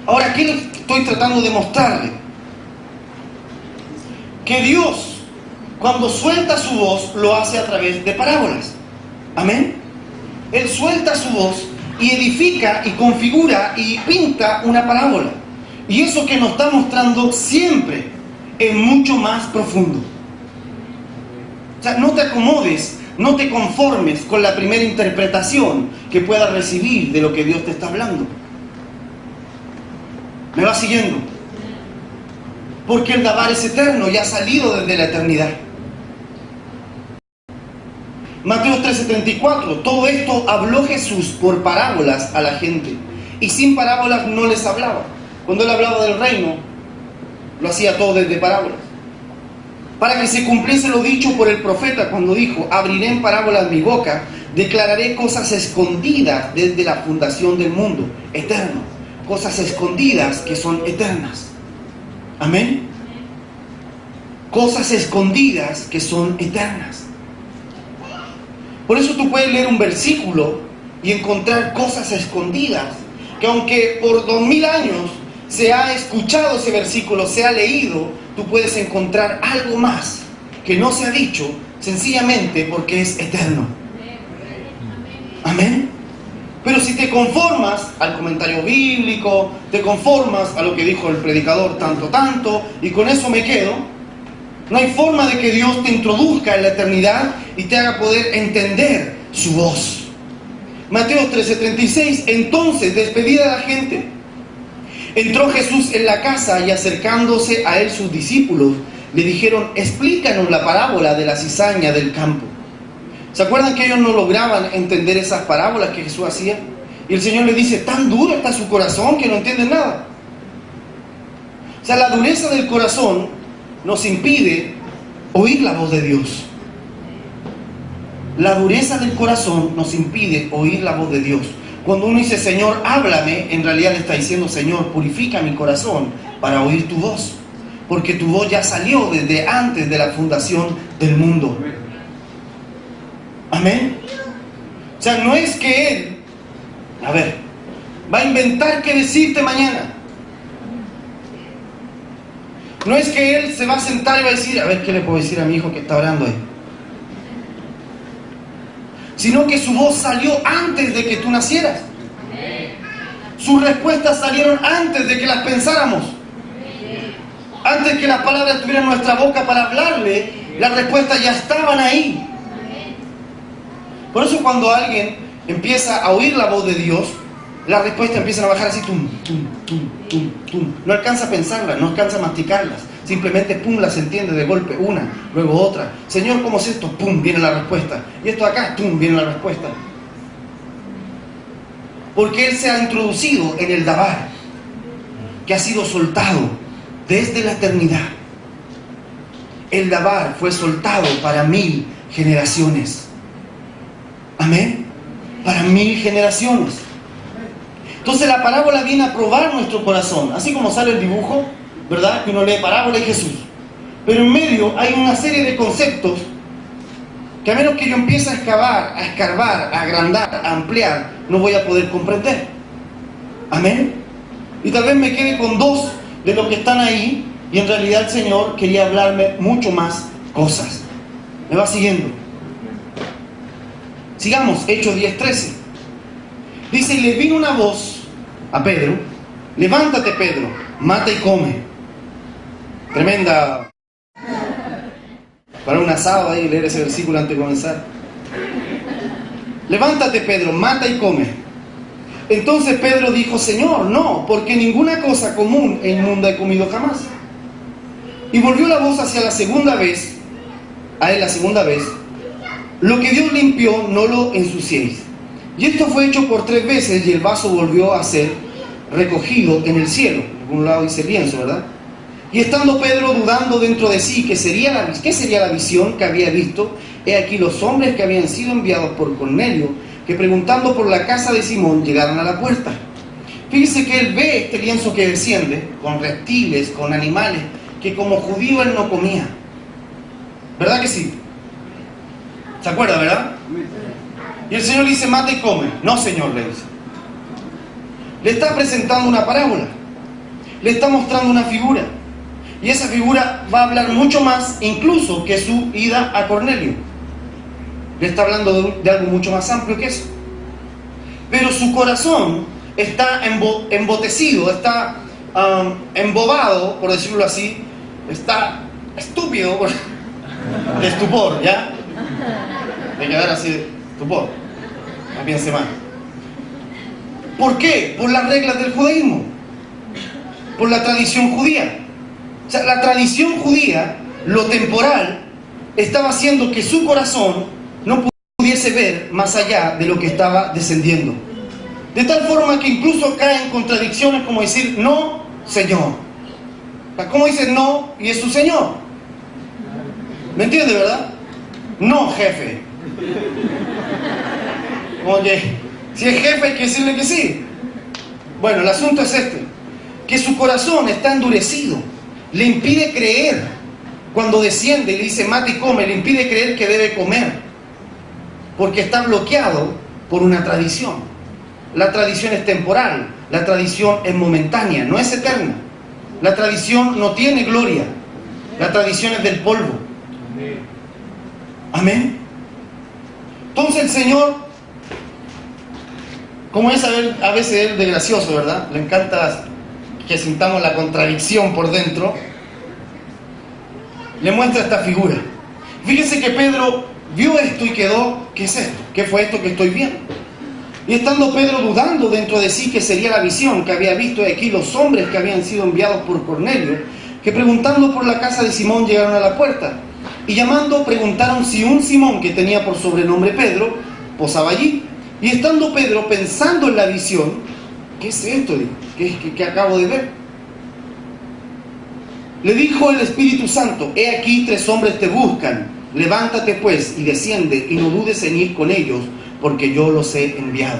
Ahora, ¿qué estoy tratando de mostrarle? Que Dios, cuando suelta su voz, lo hace a través de parábolas. Amén. Él suelta su voz y edifica y configura y pinta una parábola. Y eso que nos está mostrando siempre es mucho más profundo. O sea, no te acomodes, no te conformes con la primera interpretación que puedas recibir de lo que Dios te está hablando. ¿Me va siguiendo? Porque el dabar es eterno y ha salido desde la eternidad. Mateo 13:34, todo esto habló Jesús por parábolas a la gente, y sin parábolas no les hablaba. Cuando él hablaba del reino, lo hacía todo desde parábolas. Para que se cumpliese lo dicho por el profeta cuando dijo, abriré en parábolas mi boca, declararé cosas escondidas desde la fundación del mundo, eterno. Cosas escondidas que son eternas. Amén. Cosas escondidas que son eternas. Por eso tú puedes leer un versículo y encontrar cosas escondidas, que aunque por 2000 años se ha escuchado ese versículo, se ha leído, tú puedes encontrar algo más que no se ha dicho, sencillamente porque es eterno. Amén. Pero si te conformas al comentario bíblico, te conformas a lo que dijo el predicador tanto, y con eso me quedo, no hay forma de que Dios te introduzca en la eternidad y te haga poder entender su voz. Mateo 13:36, entonces, despedida la gente, entró Jesús en la casa y acercándose a él sus discípulos, le dijeron, explícanos la parábola de la cizaña del campo. ¿Se acuerdan que ellos no lograban entender esas parábolas que Jesús hacía? Y el Señor les dice, tan duro está su corazón que no entienden nada. O sea, la dureza del corazón nos impide oír la voz de Dios. La dureza del corazón nos impide oír la voz de Dios. Cuando uno dice, Señor, háblame, en realidad le está diciendo, Señor, purifica mi corazón para oír tu voz. Porque tu voz ya salió desde antes de la fundación del mundo. Amén. O sea, no es que Él, va a inventar qué decirte mañana. No es que Él se va a sentar y va a decir, a ver, ¿qué le puedo decir a mi hijo que está orando ahí? Sino que su voz salió antes de que tú nacieras. Sus respuestas salieron antes de que las pensáramos. Antes que las palabras estuvieran en nuestra boca para hablarle, las respuestas ya estaban ahí. Por eso cuando alguien empieza a oír la voz de Dios, las respuestas empiezan a bajar así, tum, tum, tum, tum, tum. No alcanza a pensarlas, no alcanza a masticarlas. Simplemente, pum, las entiende de golpe, una, luego otra. Señor, ¿cómo es esto? Pum, viene la respuesta. Y esto acá, pum, viene la respuesta. Porque Él se ha introducido en el Dabar, que ha sido soltado desde la eternidad. El Dabar fue soltado para 1000 generaciones. Amén. Para 1000 generaciones. Entonces la parábola viene a probar nuestro corazón. Así como sale el dibujo, ¿verdad? Que uno lee parábola y Jesús. Pero en medio hay una serie de conceptos que a menos que yo empiece a excavar, a escarbar, a agrandar, a ampliar, no voy a poder comprender. Amén. Y tal vez me quede con 2 de los que están ahí, y en realidad el Señor quería hablarme mucho más cosas. ¿Me va siguiendo? Sigamos, Hechos 10:13. Dice, y le vino una voz a Pedro, levántate Pedro, mata y come. Tremenda para un asado ahí leer ese versículo antes de comenzar. Levántate Pedro, mata y come. Entonces Pedro dijo, Señor, no, porque ninguna cosa común e inmunda he comido jamás. Y volvió la voz hacia la segunda vez, a él la segunda vez, lo que Dios limpió no lo ensuciéis. Y esto fue hecho por 3 veces y el vaso volvió a ser recogido en el cielo. En algún lado dice lienzo, ¿verdad? Y estando Pedro dudando dentro de sí ¿qué sería la visión que había visto? He aquí los hombres que habían sido enviados por Cornelio, que preguntando por la casa de Simón llegaron a la puerta. Fíjese que él ve este lienzo que desciende, con reptiles, con animales, que como judío él no comía. ¿Verdad que sí? ¿Se acuerda, verdad? Y el Señor le dice, mata y come. No, Señor, le dice. Le está presentando una parábola. Le está mostrando una figura. Y esa figura va a hablar mucho más, incluso, que su ida a Cornelio. Le está hablando de algo mucho más amplio que eso. Pero su corazón está embotecido, está embobado, por decirlo así. Está estúpido, de estupor, ¿ya? De quedar así de estupor. No piense mal. ¿Por qué? Por las reglas del judaísmo. Por la tradición judía. O sea, la tradición judía, lo temporal, estaba haciendo que su corazón no pudiese ver más allá de lo que estaba descendiendo. De tal forma que incluso cae en contradicciones como decir, no, Señor. ¿Cómo dice no y es su Señor? ¿Me entiende, verdad? No, jefe. Oye, si es jefe hay que decirle que sí. Bueno, el asunto es este, que su corazón está endurecido, le impide creer. Cuando desciende y le dice mate y come, le impide creer que debe comer, porque está bloqueado por una tradición. La tradición es temporal, la tradición es momentánea, no es eterna. La tradición no tiene gloria, la tradición es del polvo. Amén. Entonces el Señor, como es a veces él de gracioso, ¿verdad? Le encanta que sintamos la contradicción por dentro. Le muestra esta figura. Fíjense que Pedro vio esto y quedó, ¿qué es esto? ¿Qué fue esto que estoy viendo? Y estando Pedro dudando dentro de sí que sería la visión que había visto de aquí los hombres que habían sido enviados por Cornelio, que preguntando por la casa de Simón llegaron a la puerta, y llamando preguntaron si un Simón que tenía por sobrenombre Pedro posaba allí. Y estando Pedro pensando en la visión, ¿qué es esto? ¿Qué acabo de ver? Le dijo el Espíritu Santo, he aquí 3 hombres te buscan, levántate pues y desciende y no dudes en ir con ellos, porque yo los he enviado.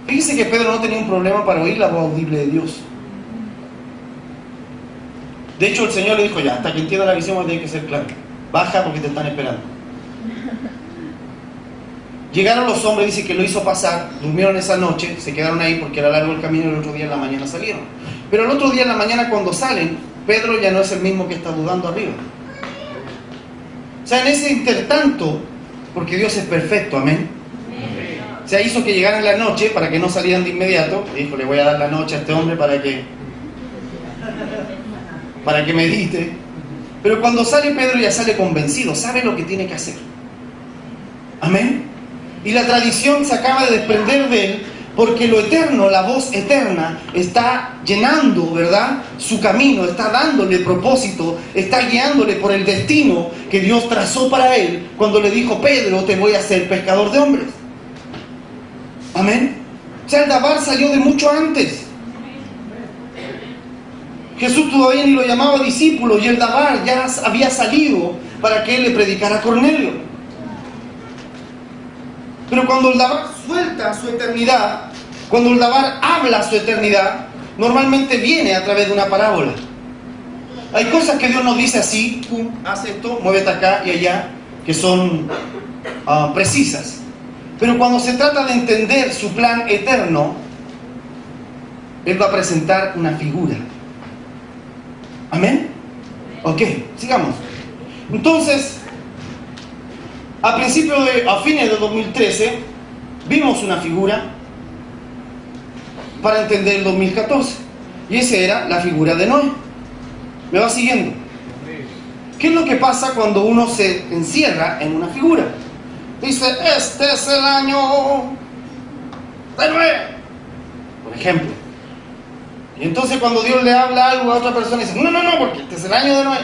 Fíjese que Pedro no tenía un problema para oír la voz audible de Dios. De hecho el Señor le dijo, ya, hasta que entienda la visión va a tener que ser claro, baja porque te están esperando. Llegaron los hombres, dice que lo hizo pasar, durmieron esa noche, se quedaron ahí porque era largo el camino y el otro día en la mañana salieron. Pero el otro día en la mañana cuando salen, Pedro ya no es el mismo que está dudando arriba. O sea, en ese intertanto, porque Dios es perfecto, amén. O sea, hizo que llegaran la noche para que no salieran de inmediato. Dijo, le voy a dar la noche a este hombre para que medite. Pero cuando sale Pedro ya sale convencido, sabe lo que tiene que hacer. Amén. Y la tradición se acaba de desprender de él, porque lo eterno, la voz eterna, está llenando, ¿verdad?, su camino, está dándole propósito, está guiándole por el destino que Dios trazó para él cuando le dijo, Pedro, te voy a hacer pescador de hombres. Amén. O sea, el Dabar salió de mucho antes. Jesús todavía ni lo llamaba discípulo y el Dabar ya había salido para que él le predicara a Cornelio. Pero cuando el Dabar suelta su eternidad, cuando el Dabar habla su eternidad, normalmente viene a través de una parábola. Hay cosas que Dios nos dice así, pum, haz esto, muévete acá y allá, que son precisas. Pero cuando se trata de entender su plan eterno, Él va a presentar una figura. ¿Amén? Ok, sigamos. Entonces, a fines de 2013, vimos una figura para entender el 2014. Y esa era la figura de Noé. ¿Me va siguiendo? ¿Qué es lo que pasa cuando uno se encierra en una figura? Dice, este es el año de Noé, por ejemplo. Y entonces cuando Dios le habla algo a otra persona, dice, no, porque este es el año de Noé.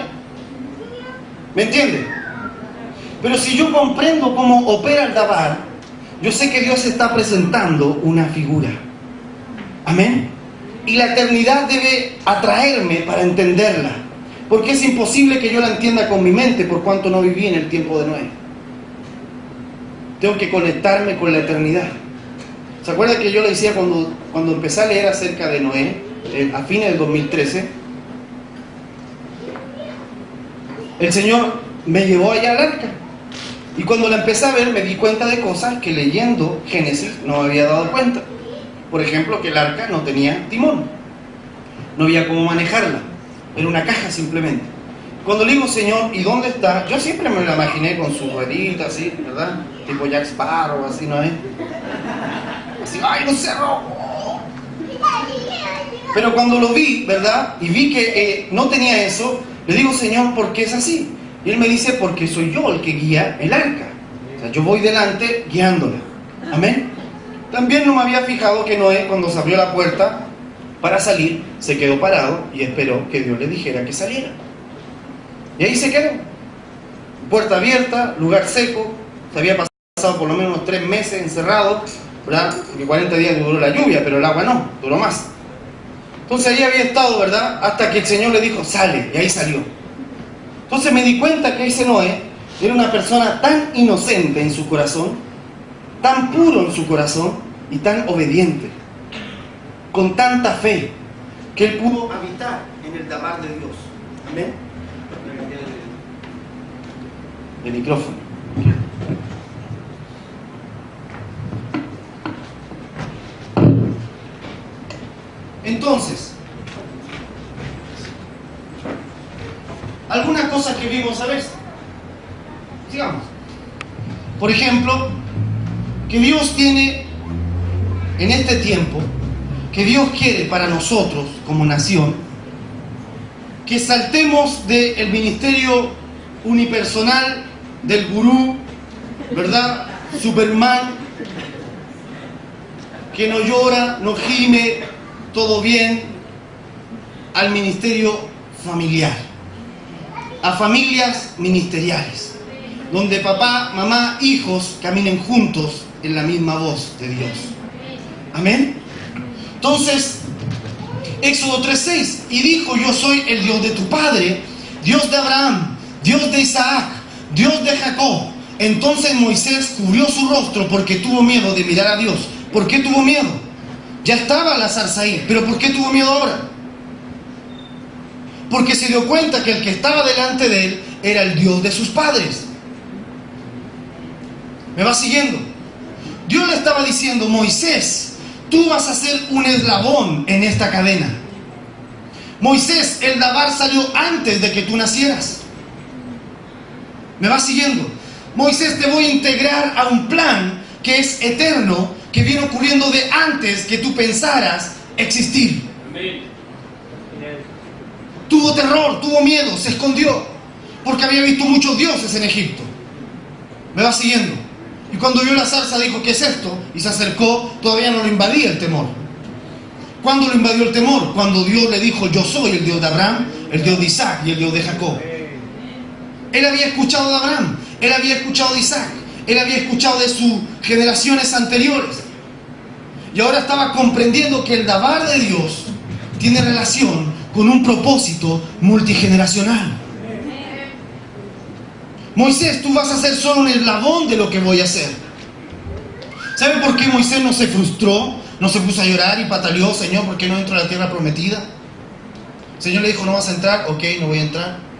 ¿Me entiende? Pero si yo comprendo cómo opera el Dabar, yo sé que Dios está presentando una figura. Amén. Y la eternidad debe atraerme para entenderla, porque es imposible que yo la entienda con mi mente por cuanto no viví en el tiempo de Noé. Tengo que conectarme con la eternidad. ¿Se acuerdan que yo le decía cuando empecé a leer acerca de Noé, a fines del 2013? El Señor me llevó allá al arca. Y cuando la empecé a ver me di cuenta de cosas que leyendo Génesis no me había dado cuenta. Por ejemplo, que el arca no tenía timón. No había cómo manejarla. Era una caja simplemente. Cuando le digo, Señor, ¿y dónde está? Yo siempre me la imaginé con su ruedita así, ¿verdad? Tipo Jack Sparrow, así, ¿no es? Así, ¡ay, un cerro! Pero cuando lo vi, ¿verdad? Y vi que no tenía eso, le digo, Señor, ¿por qué es así? Y Él me dice, porque soy yo el que guía el arca. O sea, yo voy delante guiándola. Amén. También no me había fijado que Noé, cuando se abrió la puerta para salir, se quedó parado y esperó que Dios le dijera que saliera. Y ahí se quedó. Puerta abierta, lugar seco, se había pasado pasado por lo menos unos 3 meses encerrado, ¿verdad? Porque 40 días duró la lluvia, pero el agua no, duró más. Entonces ahí había estado, ¿verdad? Hasta que el Señor le dijo, sale, y ahí salió. Entonces me di cuenta que ese Noé era una persona tan inocente en su corazón, tan puro en su corazón y tan obediente, con tanta fe, que él pudo habitar en el Dabar de Dios. Amén. De micrófono. Entonces, algunas cosas que vimos a ver. Sigamos. Por ejemplo, que Dios tiene en este tiempo, que Dios quiere para nosotros como nación, que saltemos del ministerio unipersonal, del gurú, ¿verdad? Superman, que no llora, no gime, todo bien, al ministerio familiar, a familias ministeriales, donde papá, mamá, hijos caminen juntos en la misma voz de Dios. Amén. Entonces, Éxodo 3:6, y dijo, yo soy el Dios de tu padre, Dios de Abraham, Dios de Isaac, Dios de Jacob. Entonces Moisés cubrió su rostro porque tuvo miedo de mirar a Dios. ¿Por qué tuvo miedo? Ya estaba la zarza ahí, pero ¿por qué tuvo miedo ahora? Porque se dio cuenta que el que estaba delante de él era el Dios de sus padres. ¿Me va siguiendo? Dios le estaba diciendo, Moisés, tú vas a ser un eslabón en esta cadena. Moisés, el Dabar salió antes de que tú nacieras. ¿Me va siguiendo? Moisés, te voy a integrar a un plan que es eterno, que viene ocurriendo de antes que tú pensaras existir. Amén. Tuvo terror, tuvo miedo, se escondió, porque había visto muchos dioses en Egipto. ¿Me va siguiendo? Y cuando vio la zarza dijo, ¿qué es esto? Y se acercó, todavía no lo invadía el temor. ¿Cuándo lo invadió el temor? Cuando Dios le dijo, yo soy el Dios de Abraham, el Dios de Isaac y el Dios de Jacob. Él había escuchado de Abraham, él había escuchado de Isaac, él había escuchado de sus generaciones anteriores. Y ahora estaba comprendiendo que el Dabar de Dios tiene relación con un propósito multigeneracional. Moisés, tú vas a ser solo un eslabón de lo que voy a hacer. ¿Sabe por qué Moisés no se frustró? No se puso a llorar y pataleó, Señor, ¿por qué no entro a la tierra prometida? El Señor le dijo, no vas a entrar, ok, no voy a entrar.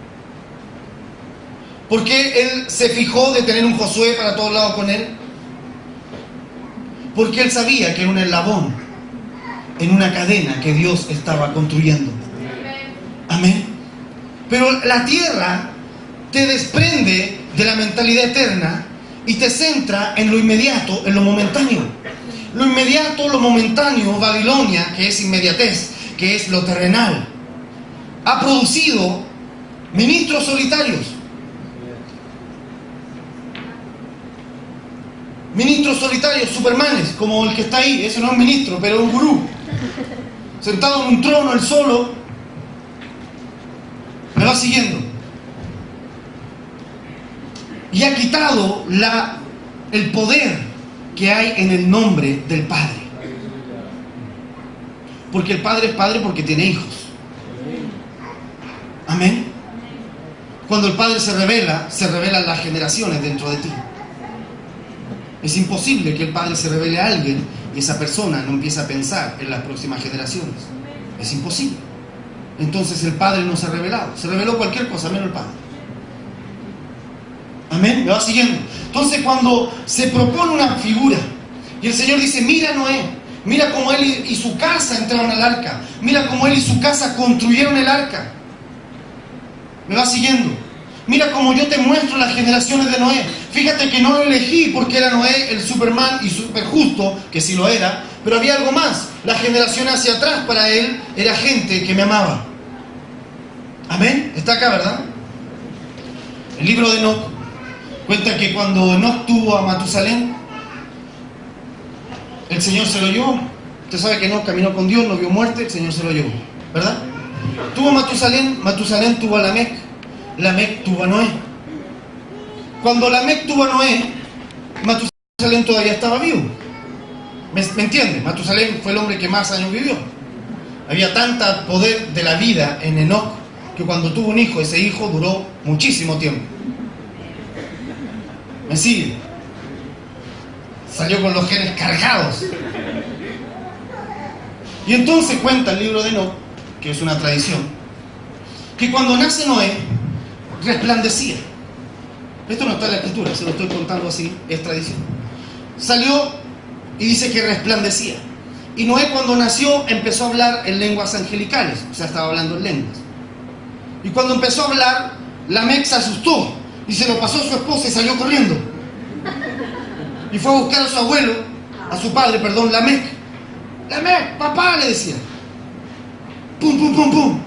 ¿Por qué él se fijó de tener un Josué para todos lados con él? Porque él sabía que era un eslabón en una cadena que Dios estaba construyendo. Amén. Pero la tierra te desprende de la mentalidad eterna y te centra en lo inmediato, en lo momentáneo. Lo inmediato, lo momentáneo, Babilonia, que es inmediatez, que es lo terrenal, ha producido ministros solitarios. Ministros solitarios, supermanes, como el que está ahí. Ese no es un ministro, pero es un gurú. Sentado en un trono, él solo. Me va siguiendo. Y ha quitado el poder que hay en el nombre del Padre. Porque el Padre es Padre porque tiene hijos. Amén. Cuando el Padre se revelan las generaciones dentro de ti. Es imposible que el Padre se revele a alguien y esa persona no empiece a pensar en las próximas generaciones. Es imposible. Entonces el Padre no se ha revelado. Se reveló cualquier cosa menos el Padre. Amén. ¿Me va siguiendo? Entonces cuando se propone una figura y el Señor dice, mira Noé, mira cómo él y su casa entraron al arca, mira cómo él y su casa construyeron el arca. ¿Me va siguiendo? Mira cómo yo te muestro las generaciones de Noé. Fíjate que no lo elegí porque era Noé el Superman y super justo, que sí lo era, pero había algo más. La generación hacia atrás para él era gente que me amaba. Amén. Está acá, ¿verdad? El libro de Enoc cuenta que cuando Enoc tuvo a Matusalén, el Señor se lo llevó. Usted sabe que Enoc caminó con Dios, no vio muerte, el Señor se lo llevó, ¿verdad? Tuvo a Matusalén, Matusalén tuvo a Lamec, Lamec tuvo a Noé. Cuando Lamec tuvo a Noé, Matusalén todavía estaba vivo. ¿Me entiendes? Matusalén fue el hombre que más años vivió. Había tanto poder de la vida en Enoc que cuando tuvo un hijo, ese hijo duró muchísimo tiempo. ¿Me sigue? Salió con los genes cargados. Y entonces cuenta el libro de Enoc, que es una tradición, que cuando nace Noé, resplandecía. Esto no está en la escritura, se lo estoy contando así, es tradición. Salió y dice que resplandecía. Y Noé cuando nació empezó a hablar en lenguas angelicales, o sea, estaba hablando en lenguas. Y cuando empezó a hablar, Lamec se asustó y se lo pasó a su esposa y salió corriendo. Y fue a buscar a su abuelo, a su padre, perdón, Lamec. Lamec, papá, le decía. Pum, pum, pum, pum.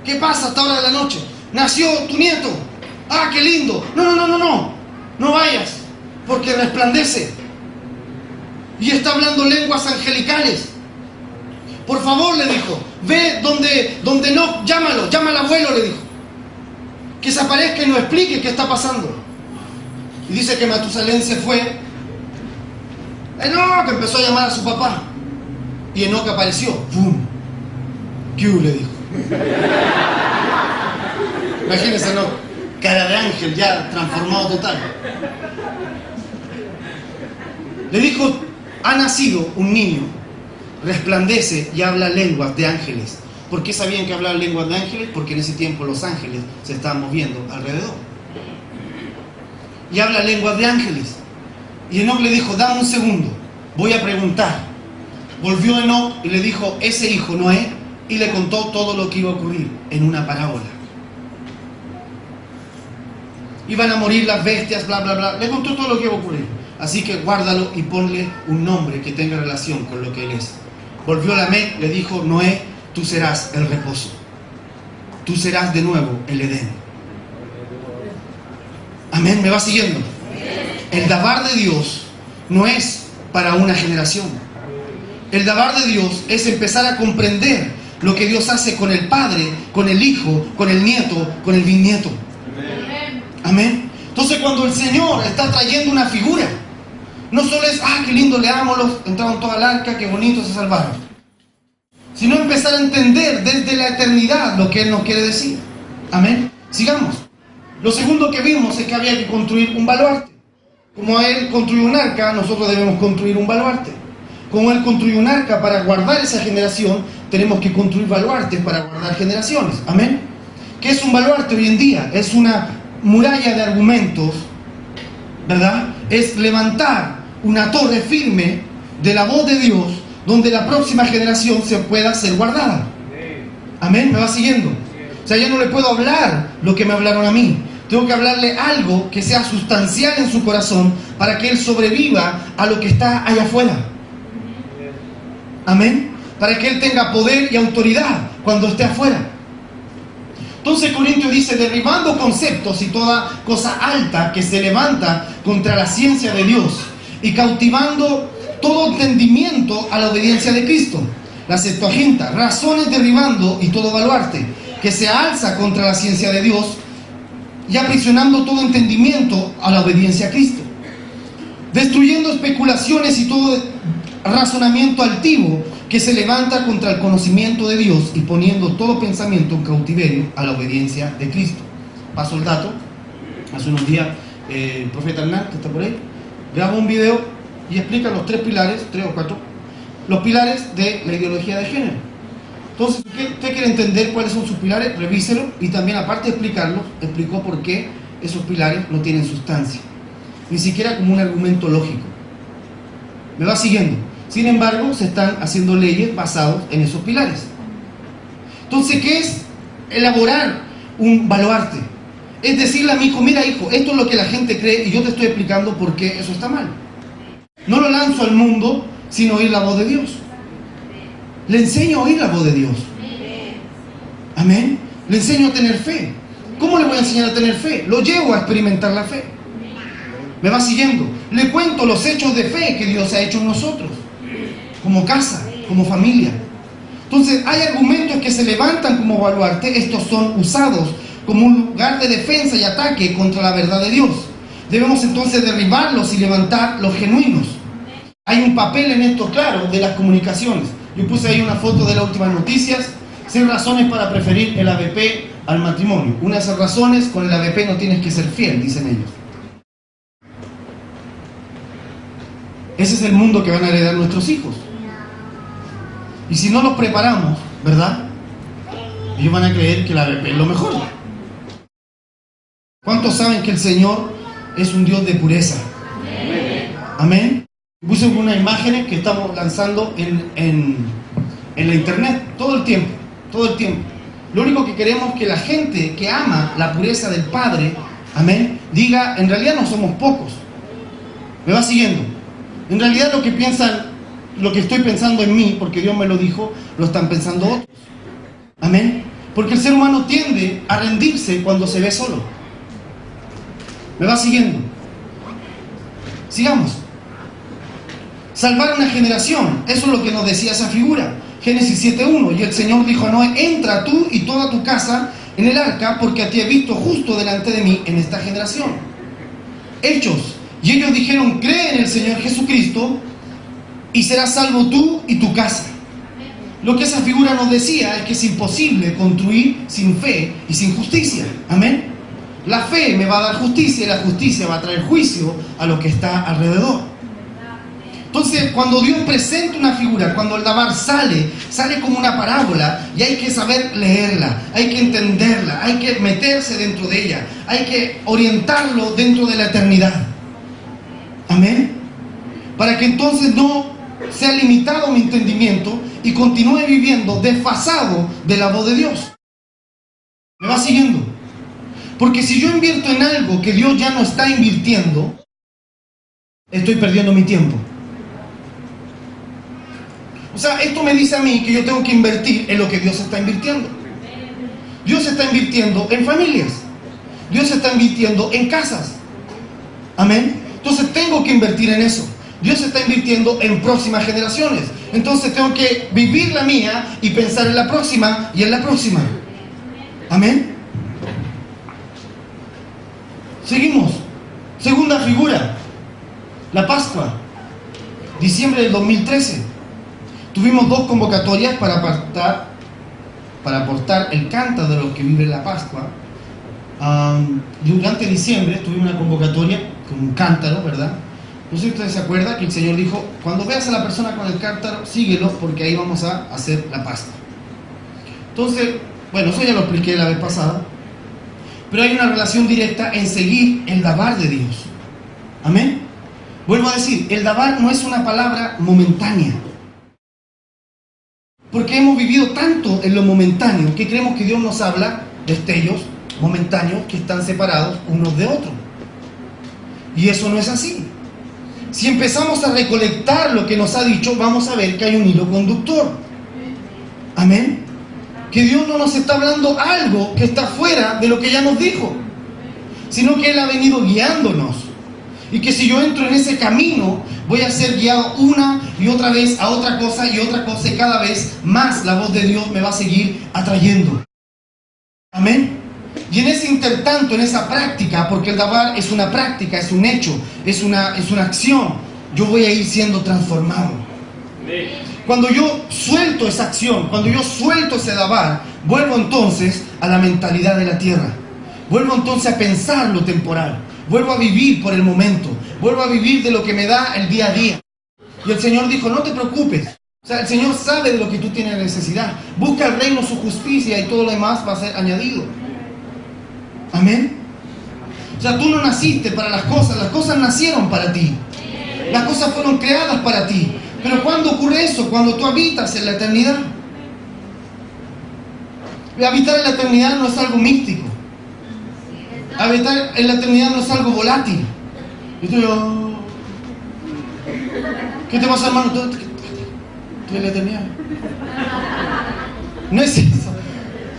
¿Qué pasa a esta hora de la noche? Nació tu nieto. Ah, qué lindo. No. No vayas, porque resplandece. Y está hablando lenguas angelicales. Por favor, le dijo, ve donde no, llámalo, llama al abuelo, le dijo. Que se aparezca y nos explique qué está pasando. Y dice que Matusalén se fue. Enoc empezó a llamar a su papá. Y Enoc apareció. ¡Bum! ¿Qué le dijo? Imagínense, Enoc, cara de ángel ya transformado total. Le dijo, ha nacido un niño, resplandece y habla lenguas de ángeles. ¿Por qué sabían que hablaban lenguas de ángeles? Porque en ese tiempo los ángeles se estaban moviendo alrededor. Y habla lenguas de ángeles. Y Enoc le dijo, dame un segundo, voy a preguntar. Volvió Enoc y le dijo, ese hijo Noé, y le contó todo lo que iba a ocurrir en una parábola. Iban a morir las bestias, bla, bla, bla. Le contó todo lo que iba a ocurrir. Así que guárdalo y ponle un nombre que tenga relación con lo que él es. Volvió Lamec, le dijo, Noé, tú serás el reposo. Tú serás de nuevo el Edén. Amén, ¿me va siguiendo? El dabar de Dios no es para una generación. El dabar de Dios es empezar a comprender lo que Dios hace con el Padre, con el Hijo, con el Nieto, con el bisnieto. Amén. Entonces cuando el Señor está trayendo una figura, no solo es, qué lindo, leámoslos, entraron toda al arca, qué bonito, se salvaron. Sino empezar a entender desde la eternidad lo que Él nos quiere decir. Amén. Sigamos. Lo segundo que vimos es que había que construir un baluarte. Como Él construyó un arca, nosotros debemos construir un baluarte. Como Él construyó un arca para guardar esa generación, tenemos que construir baluartes para guardar generaciones. Amén. ¿Qué es un baluarte hoy en día? Es una muralla de argumentos, ¿verdad? Es levantar una torre firme de la voz de Dios, donde la próxima generación se pueda ser guardada. Amén, ¿me va siguiendo? O sea, yo no le puedo hablar lo que me hablaron a mí. Tengo que hablarle algo que sea sustancial en su corazón para que él sobreviva a lo que está allá afuera. Amén. Para que él tenga poder y autoridad cuando esté afuera. Entonces Corintios dice, derribando conceptos y toda cosa alta que se levanta contra la ciencia de Dios y cautivando todo entendimiento a la obediencia de Cristo. La Septuaginta, razones derribando y todo baluarte que se alza contra la ciencia de Dios y aprisionando todo entendimiento a la obediencia a Cristo. Destruyendo especulaciones y todo razonamiento altivo que se levanta contra el conocimiento de Dios y poniendo todo pensamiento en cautiverio a la obediencia de Cristo. Paso el dato. Hace unos días el profeta Hernán, que está por ahí, grabó un video y explica los 3 pilares, 3 o 4, los pilares de la ideología de género. Entonces, usted quiere entender cuáles son sus pilares, revíselo, y también aparte de explicarlos, explicó por qué esos pilares no tienen sustancia, ni siquiera como un argumento lógico. ¿Me va siguiendo? Sin embargo, se están haciendo leyes basadas en esos pilares. Entonces, ¿qué es elaborar un baluarte? Es decirle a mi hijo, mira hijo, esto es lo que la gente cree y yo te estoy explicando por qué eso está mal. No lo lanzo al mundo sin oír la voz de Dios. Le enseño a oír la voz de Dios. Amén. Le enseño a tener fe. ¿Cómo le voy a enseñar a tener fe? Lo llevo a experimentar la fe. ¿Me va siguiendo? Le cuento los hechos de fe que Dios ha hecho en nosotros, como casa, como familia. Entonces hay argumentos que se levantan como baluarte. Estos son usados como un lugar de defensa y ataque contra la verdad de Dios. Debemos entonces derribarlos y levantar los genuinos. Hay un papel en esto claro de las comunicaciones. Yo puse ahí una foto de las últimas noticias. 6 razones para preferir el ABP al matrimonio. Una de esas razones: con el ABP no tienes que ser fiel, dicen ellos. Ese es el mundo que van a heredar nuestros hijos. Y si no los preparamos, ¿verdad?, ellos van a creer que el ABP es lo mejor. ¿Cuántos saben que el Señor es un Dios de pureza? Amén. Puse unas imágenes que estamos lanzando en la internet todo el tiempo. Lo único que queremos es que la gente que ama la pureza del Padre, amén, diga: en realidad no somos pocos. ¿Me va siguiendo? En realidad lo que piensan, lo que estoy pensando en mí, porque Dios me lo dijo, lo están pensando otros. Amén. Porque el ser humano tiende a rendirse cuando se ve solo. ¿Me va siguiendo? Sigamos. Salvar una generación, eso es lo que nos decía esa figura. Génesis 7:1. Y el Señor dijo a Noé: entra tú y toda tu casa en el arca, porque a ti he visto justo delante de mí en esta generación. Hechos. Y ellos dijeron: cree en el Señor Jesucristo y serás salvo tú y tu casa. Lo que esa figura nos decía es que es imposible construir sin fe y sin justicia. Amén. La fe me va a dar justicia y la justicia va a traer juicio a lo que está alrededor. Entonces, cuando Dios presenta una figura, cuando el Dabar sale como una parábola, y hay que saber leerla, hay que entenderla, hay que meterse dentro de ella, hay que orientarlo dentro de la eternidad. Amén. Para que entonces no sea limitado mi entendimiento y continúe viviendo desfasado de la voz de Dios. ¿Me va siguiendo? Porque si yo invierto en algo que Dios ya no está invirtiendo, estoy perdiendo mi tiempo. O sea, esto me dice a mí que yo tengo que invertir en lo que Dios está invirtiendo. Dios está invirtiendo en familias. Dios está invirtiendo en casas. Amén. Entonces tengo que invertir en eso. Dios está invirtiendo en próximas generaciones. Entonces tengo que vivir la mía y pensar en la próxima y en la próxima. Amén. Seguimos. Segunda figura. La Pascua. Diciembre del 2013. Tuvimos 2 convocatorias para aportar el cántaro de los que viven la Pascua. Durante diciembre tuvimos una convocatoria con un cántaro, ¿verdad? No sé si ustedes se acuerdan que el Señor dijo: cuando veas a la persona con el cántaro, síguelo, porque ahí vamos a hacer la Pascua. Entonces, bueno, eso ya lo expliqué la vez pasada, pero hay una relación directa en seguir el Dabar de Dios. Amén. Vuelvo a decir, el Dabar no es una palabra momentánea, porque hemos vivido tanto en lo momentáneo que creemos que Dios nos habla destellos momentáneos que están separados unos de otros. Y eso no es así. Si empezamos a recolectar lo que nos ha dicho, vamos a ver que hay un hilo conductor. Amén. Que Dios no nos está hablando algo que está fuera de lo que ya nos dijo, sino que Él ha venido guiándonos. Y que si yo entro en ese camino, voy a ser guiado una y otra vez a otra cosa y otra cosa, y cada vez más la voz de Dios me va a seguir atrayendo. Amén. Y en ese intertanto, en esa práctica, porque el Dabar es una práctica, es un hecho, es una acción, yo voy a ir siendo transformado. Cuando yo suelto esa acción, cuando yo suelto ese Dabar, vuelvo entonces a la mentalidad de la tierra. Vuelvo entonces a pensar lo temporal. Vuelvo a vivir por el momento. Vuelvo a vivir de lo que me da el día a día. Y el Señor dijo: no te preocupes. O sea, el Señor sabe de lo que tú tienes necesidad. Busca el reino, su justicia, y todo lo demás va a ser añadido. Amén. O sea, tú no naciste para las cosas nacieron para ti. Las cosas fueron creadas para ti. Pero ¿cuándo ocurre eso? Cuando tú habitas en la eternidad. Habitar en la eternidad no es algo místico. Habitar en la eternidad no es algo volátil. Y tú, ¿qué te pasa, hermano? ¿Tú en la eternidad? No es eso.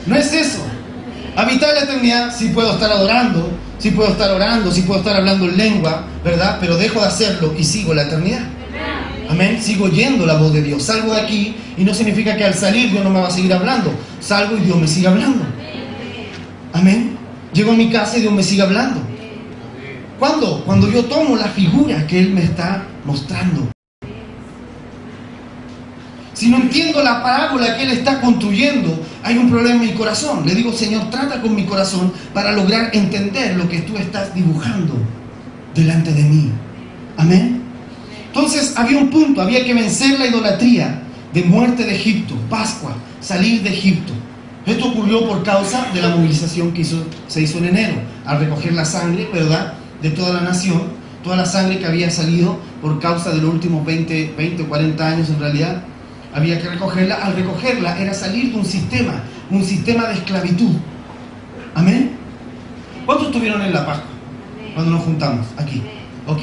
No es eso. Habitar en la eternidad, sí puedo estar adorando, sí puedo estar orando, sí puedo estar hablando en lengua, ¿verdad? Pero dejo de hacerlo y sigo la eternidad. Amén. Sigo oyendo la voz de Dios. Salgo de aquí y no significa que al salir Dios no me va a seguir hablando. Salgo y Dios me sigue hablando. Amén. Llego a mi casa y Dios me sigue hablando. ¿Cuándo? Cuando yo tomo la figura que Él me está mostrando. Si no entiendo la parábola que Él está construyendo, hay un problema en mi corazón. Le digo, Señor, trata con mi corazón para lograr entender lo que tú estás dibujando delante de mí. Amén. Entonces había un punto, había que vencer la idolatría de muerte de Egipto, Pascua, salir de Egipto. Esto ocurrió por causa de la movilización que se hizo en enero, al recoger la sangre, ¿verdad?, de toda la nación, toda la sangre que había salido por causa de los últimos 20 o 40 años en realidad. Había que recogerla. Al recogerla era salir de un sistema de esclavitud. Amén. ¿Cuántos estuvieron en la Pascua cuando nos juntamos aquí? Ok.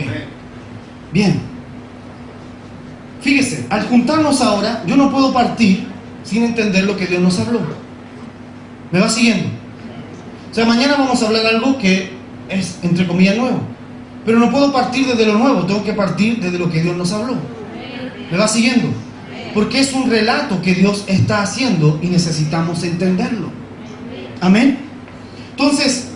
Bien. Fíjese, al juntarnos ahora, yo no puedo partir sin entender lo que Dios nos habló. ¿Me va siguiendo? O sea, mañana vamos a hablar algo que es, entre comillas, nuevo. Pero no puedo partir desde lo nuevo, tengo que partir desde lo que Dios nos habló. ¿Me va siguiendo? Porque es un relato que Dios está haciendo y necesitamos entenderlo. Amén. Entonces,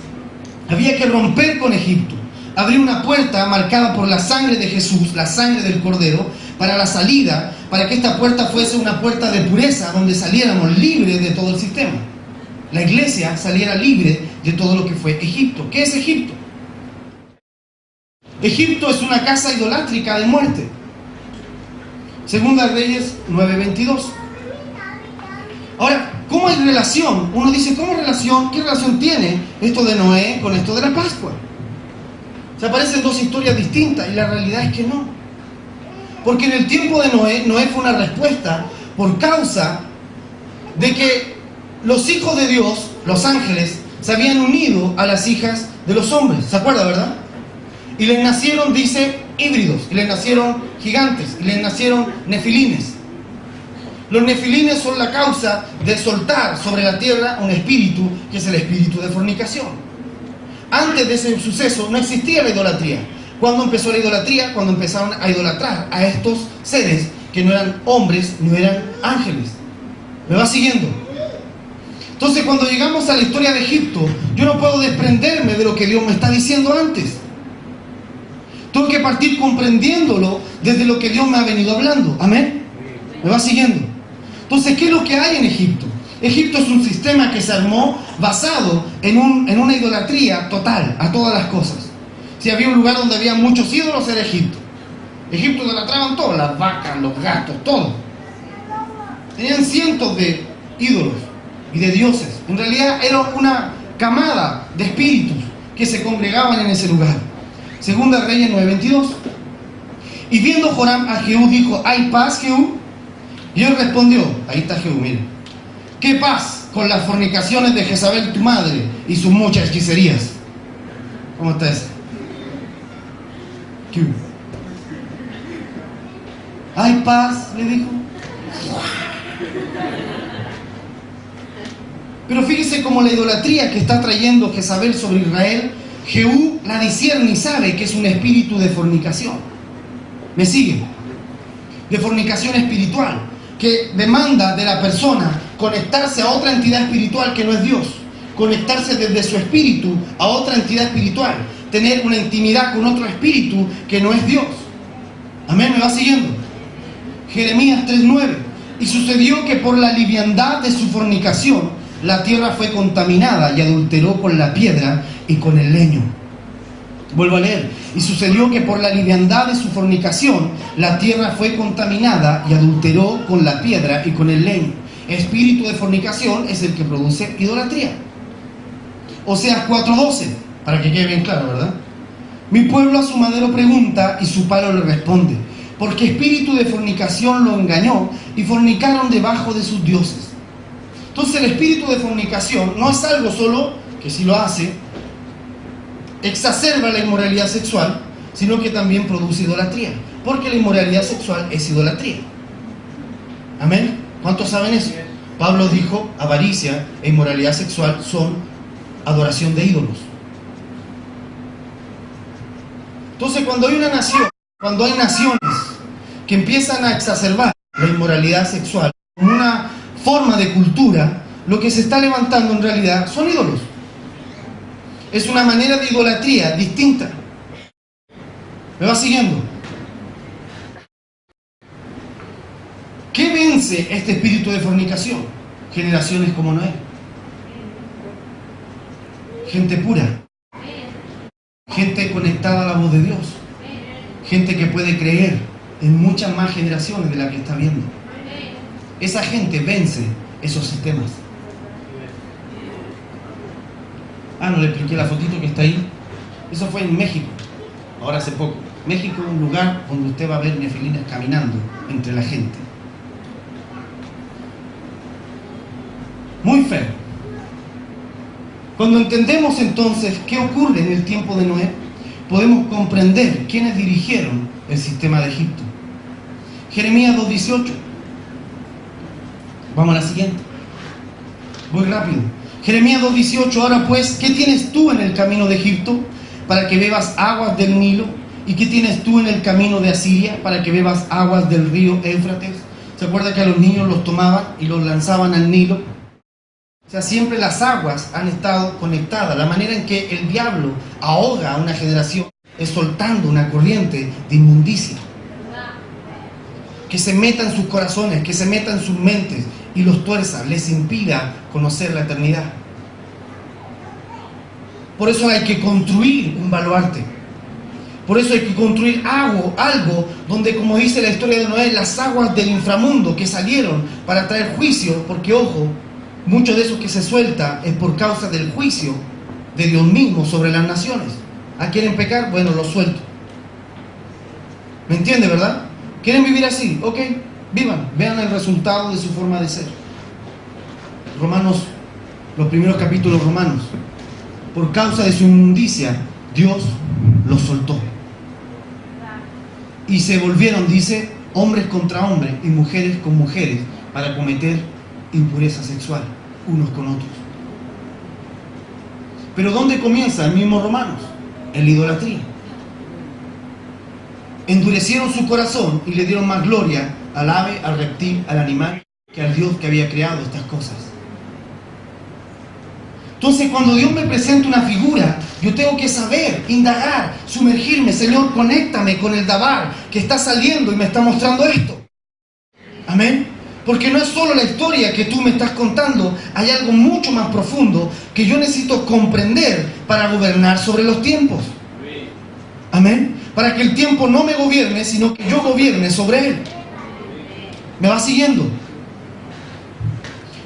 había que romper con Egipto, abrir una puerta marcada por la sangre de Jesús, la sangre del Cordero, para la salida, para que esta puerta fuese una puerta de pureza, donde saliéramos libres de todo el sistema. La iglesia saliera libre de todo lo que fue Egipto. ¿Qué es Egipto? Egipto es una casa idolátrica de muerte. Segunda Reyes 9:22. Ahora, ¿cómo hay relación? Uno dice, ¿cómo relación? ¿Qué relación tiene esto de Noé con esto de la Pascua? Se aparecen dos historias distintas y la realidad es que no. Porque en el tiempo de Noé fue una respuesta por causa de que los hijos de Dios, los ángeles, se habían unido a las hijas de los hombres. ¿Se acuerda, verdad? Y les nacieron, dice, híbridos, y les nacieron gigantes, y les nacieron nefilines. Los nefilines son la causa de soltar sobre la tierra un espíritu, que es el espíritu de fornicación. Antes de ese suceso no existía la idolatría. ¿Cuándo empezó la idolatría? Cuando empezaron a idolatrar a estos seres que no eran hombres, no eran ángeles. ¿Me va siguiendo? Entonces, cuando llegamos a la historia de Egipto, yo no puedo desprenderme de lo que Dios me está diciendo antes. Tengo que partir comprendiéndolo desde lo que Dios me ha venido hablando. ¿Amén? ¿Me va siguiendo? Entonces, ¿qué es lo que hay en Egipto? Egipto es un sistema que se armó basado en una idolatría total a todas las cosas. Si había un lugar donde había muchos ídolos, era Egipto. Egipto idolatraban todo, las vacas, los gatos, todo. Tenían cientos de ídolos y de dioses. En realidad era una camada de espíritus que se congregaban en ese lugar. Segunda Reyes 9:22. Y viendo Joram a Jehú, dijo, ¿hay paz, Jehú? Y él respondió, ahí está Jehú, miren, ¿qué paz con las fornicaciones de Jezabel tu madre y sus muchas hechicerías? ¿Cómo está eso? ¿Qué? ¿Hay paz? Le dijo. Pero fíjese cómo la idolatría que está trayendo Jezabel sobre Israel, Jehú la discierne y sabe que es un espíritu de fornicación. ¿Me sigue? De fornicación espiritual, que demanda de la persona conectarse a otra entidad espiritual que no es Dios, conectarse desde su espíritu a otra entidad espiritual, tener una intimidad con otro espíritu que no es Dios. Amén, ¿me va siguiendo? Jeremías 3:9. Y sucedió que por la liviandad de su fornicación la tierra fue contaminada y adulteró con la piedra y con el leño. Vuelvo a leer. Y sucedió que por la liviandad de su fornicación la tierra fue contaminada y adulteró con la piedra y con el leño. Espíritu de fornicación es el que produce idolatría. Oseas 4:12, para que quede bien claro, ¿verdad? Mi pueblo a su madero pregunta y su palo le responde, porque espíritu de fornicación lo engañó y fornicaron debajo de sus dioses. Entonces el espíritu de fornicación no es algo solo que si lo hace exacerba la inmoralidad sexual, sino que también produce idolatría, porque la inmoralidad sexual es idolatría. ¿Amén? ¿Cuántos saben eso? Pablo dijo, avaricia e inmoralidad sexual son adoración de ídolos. Entonces cuando hay una nación, cuando hay naciones que empiezan a exacerbar la inmoralidad sexual como una forma de cultura, lo que se está levantando en realidad son ídolos. Es una manera de idolatría distinta. ¿Me va siguiendo? ¿Qué vence este espíritu de fornicación? Generaciones como Noé. Gente pura. Gente conectada a la voz de Dios. Gente que puede creer en muchas más generaciones de las que está viendo. Esa gente vence esos sistemas. Ah, no le expliqué la fotito que está ahí. Eso fue en México, ahora hace poco. México es un lugar donde usted va a ver nefilinas caminando entre la gente. Muy feo. Cuando entendemos entonces qué ocurre en el tiempo de Noé, podemos comprender quiénes dirigieron el sistema de Egipto. Jeremías 2:18. Vamos a la siguiente. Voy rápido. Jeremías 2:18. Ahora pues, ¿qué tienes tú en el camino de Egipto para que bebas aguas del Nilo? ¿Y qué tienes tú en el camino de Asiria para que bebas aguas del río Éufrates? ¿Se acuerda que a los niños los tomaban y los lanzaban al Nilo? O sea, siempre las aguas han estado conectadas. La manera en que el diablo ahoga a una generación es soltando una corriente de inmundicia. Que se meta en sus corazones, que se meta en sus mentes y los tuerza, les impida conocer la eternidad. Por eso hay que construir un baluarte. Por eso hay que construir algo donde, como dice la historia de Noé, las aguas del inframundo que salieron para traer juicio, porque ojo, mucho de eso que se suelta es por causa del juicio de Dios mismo sobre las naciones. ¿Ah, quieren pecar? Bueno, lo suelto. ¿Me entiende, verdad? ¿Quieren vivir así? Ok, vivan. Vean el resultado de su forma de ser. Romanos, los primeros capítulos romanos. Por causa de su inmundicia, Dios los soltó. Y se volvieron, dice, hombres contra hombres y mujeres con mujeres para cometer impureza sexual unos con otros. Pero ¿dónde comienza el mismo Romanos? En la idolatría. Endurecieron su corazón y le dieron más gloria al ave, al reptil, al animal, que al Dios que había creado estas cosas. Entonces, cuando Dios me presenta una figura, yo tengo que saber, indagar, sumergirme. Señor, conéctame con el Dabar que está saliendo y me está mostrando esto. Amén. Porque no es solo la historia que tú me estás contando, hay algo mucho más profundo que yo necesito comprender para gobernar sobre los tiempos. Amén. Para que el tiempo no me gobierne, sino que yo gobierne sobre él. ¿Me va siguiendo?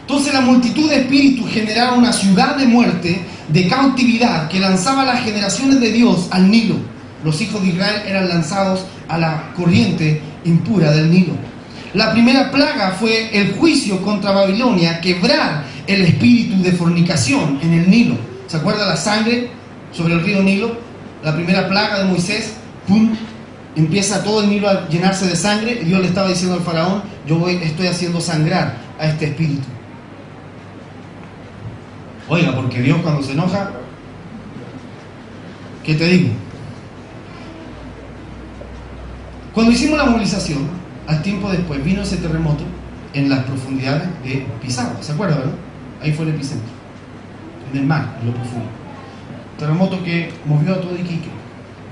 Entonces la multitud de espíritus generaba una ciudad de muerte, de cautividad, que lanzaba a las generaciones de Dios al Nilo. Los hijos de Israel eran lanzados a la corriente impura del Nilo. La primera plaga fue el juicio contra Babilonia, quebrar el espíritu de fornicación en el Nilo. ¿Se acuerda la sangre sobre el río Nilo? La primera plaga de Moisés, ¡pum!, empieza todo el Nilo a llenarse de sangre. Y Dios le estaba diciendo al faraón, estoy haciendo sangrar a este espíritu. Oiga, porque Dios cuando se enoja, ¿qué te digo? Cuando hicimos la movilización, al tiempo después vino ese terremoto en las profundidades de Pisagua. ¿Se acuerda, verdad? Ahí fue el epicentro. En el mar, en lo profundo. Terremoto que movió a todo Iquique.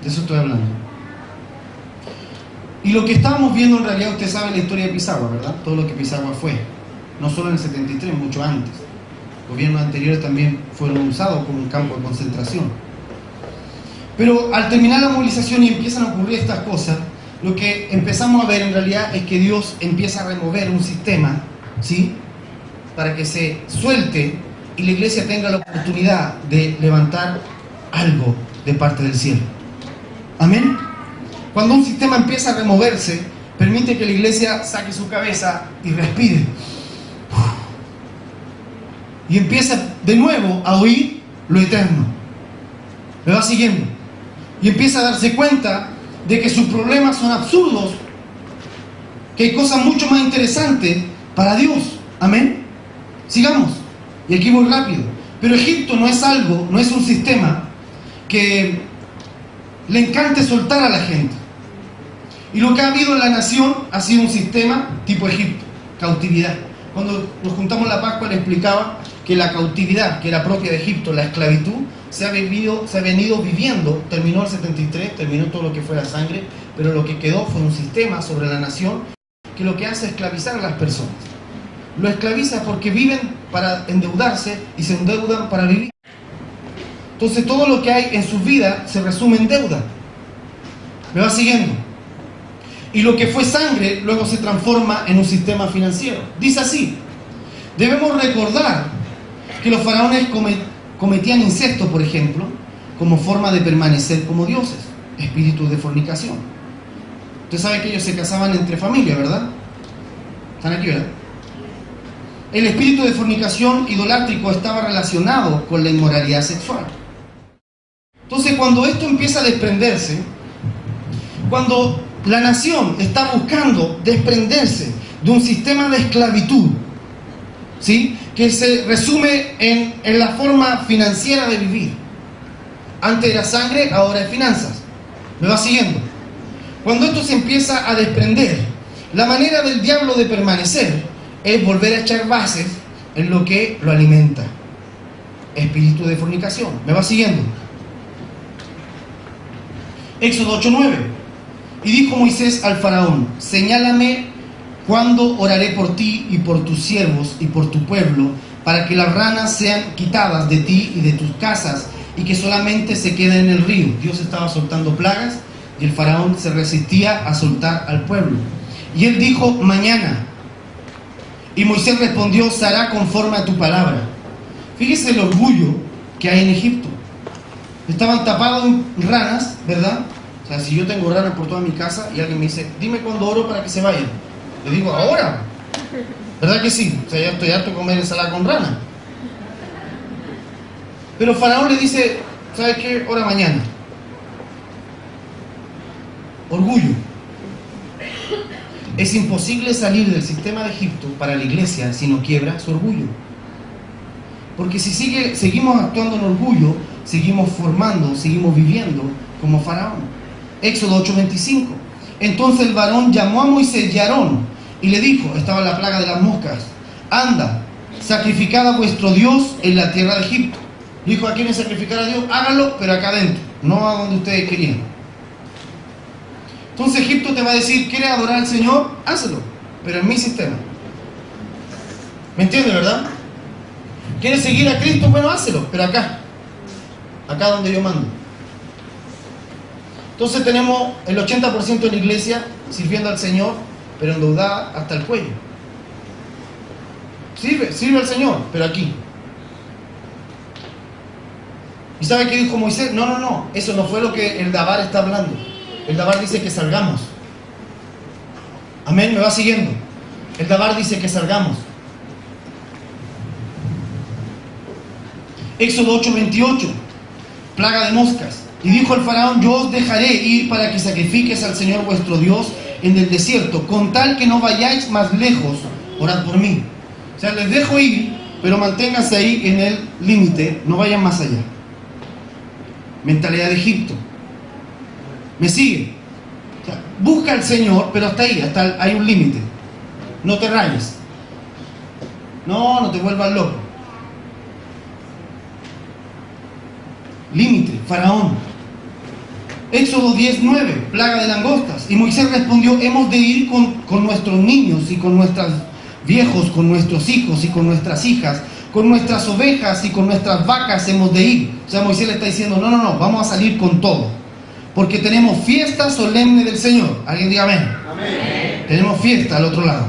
De eso estoy hablando. Y lo que estábamos viendo en realidad, usted sabe la historia de Pisagua, ¿verdad? Todo lo que Pisagua fue. No solo en el 73, mucho antes. Gobiernos anteriores también fueron usados como un campo de concentración. Pero al terminar la movilización y empiezan a ocurrir estas cosas, lo que empezamos a ver en realidad es que Dios empieza a remover un sistema, ¿sí?, para que se suelte y la iglesia tenga la oportunidad de levantar algo de parte del cielo. Amén. Cuando un sistema empieza a removerse, permite que la iglesia saque su cabeza y respire. Y empieza de nuevo a oír lo eterno. Me va siguiendo. Y empieza a darse cuenta de que sus problemas son absurdos, que hay cosas mucho más interesantes para Dios. Amén. Sigamos. Y aquí voy rápido. Pero Egipto no es algo, no es un sistema que le encante soltar a la gente. Y lo que ha habido en la nación ha sido un sistema tipo Egipto, cautividad. Cuando nos juntamos en la Pascua le explicaba que la cautividad que era propia de Egipto, la esclavitud, se ha venido viviendo. Terminó el 73, terminó todo lo que fue la sangre, pero lo que quedó fue un sistema sobre la nación que lo que hace es esclavizar a las personas. Lo esclaviza porque viven para endeudarse y se endeudan para vivir. Entonces todo lo que hay en su vida se resume en deuda. ¿Me va siguiendo? Y lo que fue sangre luego se transforma en un sistema financiero. Dice así: debemos recordar que los faraones cometían incesto, por ejemplo, como forma de permanecer como dioses, espíritus de fornicación. Usted sabe que ellos se casaban entre familias, ¿verdad? ¿Están aquí, verdad? El espíritu de fornicación idolátrico estaba relacionado con la inmoralidad sexual. Entonces, cuando esto empieza a desprenderse, cuando la nación está buscando desprenderse de un sistema de esclavitud, ¿sí?, que se resume en la forma financiera de vivir. Antes era sangre, ahora es finanzas. ¿Me va siguiendo? Cuando esto se empieza a desprender, la manera del diablo de permanecer es volver a echar bases en lo que lo alimenta. Espíritu de fornicación. ¿Me va siguiendo? Éxodo 8:9. Y dijo Moisés al faraón: señálame cuándo oraré por ti y por tus siervos y por tu pueblo, para que las ranas sean quitadas de ti y de tus casas, y que solamente se queden en el río. Dios estaba soltando plagas y el faraón se resistía a soltar al pueblo. Y él dijo: mañana. Y Moisés respondió: se hará conforme a tu palabra. Fíjese el orgullo que hay en Egipto. Estaban tapados en ranas, ¿verdad? O sea, si yo tengo ranas por toda mi casa y alguien me dice: dime cuándo oro para que se vayan, le digo: ahora. ¿Verdad que sí? O sea, ya estoy harto de comer ensalada con rana. Pero Faraón le dice: ¿sabes qué? Ora mañana. Orgullo. Es imposible salir del sistema de Egipto para la iglesia si no quiebra su orgullo. Porque si seguimos actuando en orgullo, seguimos formando, seguimos viviendo como Faraón. Éxodo 8:25. Entonces el varón llamó a Moisés y a Aarón y le dijo, estaba la plaga de las moscas: anda, sacrificad a vuestro Dios en la tierra de Egipto. Dijo: ¿a quieren sacrificar a Dios? Háganlo, pero acá adentro, no a donde ustedes querían. Entonces Egipto te va a decir: ¿quieres adorar al Señor? Hazlo, pero en mi sistema. ¿Me entiendes, verdad? ¿Quieres seguir a Cristo? Bueno, hazlo, pero acá donde yo mando. Entonces tenemos el 80% de la iglesia sirviendo al Señor, pero endeudada hasta el cuello. Sirve al Señor, pero aquí. ¿Y sabe qué dijo Moisés? No, eso no fue lo que el Dabar está hablando. El Dabar dice que salgamos. Amén, me va siguiendo. El Dabar dice que salgamos. Éxodo 8:28, plaga de moscas. Y dijo el faraón: yo os dejaré ir para que sacrifiques al Señor vuestro Dios en el desierto, con tal que no vayáis más lejos, orad por mí. O sea, les dejo ir, pero manténganse ahí en el límite, no vayan más allá. Mentalidad de Egipto. ¿Me sigue? O sea, busca al Señor, pero hasta ahí, hay un límite. No te rayes. No te vuelvas loco. Límite, Faraón. Éxodo 10:9, plaga de langostas. Y Moisés respondió: hemos de ir con nuestros niños y con nuestros viejos, con nuestros hijos y con nuestras hijas, con nuestras ovejas y con nuestras vacas hemos de ir. O sea, Moisés le está diciendo: no, vamos a salir con todo, porque tenemos fiesta solemne del Señor. ¿Alguien diga amén? Amén. Tenemos fiesta al otro lado.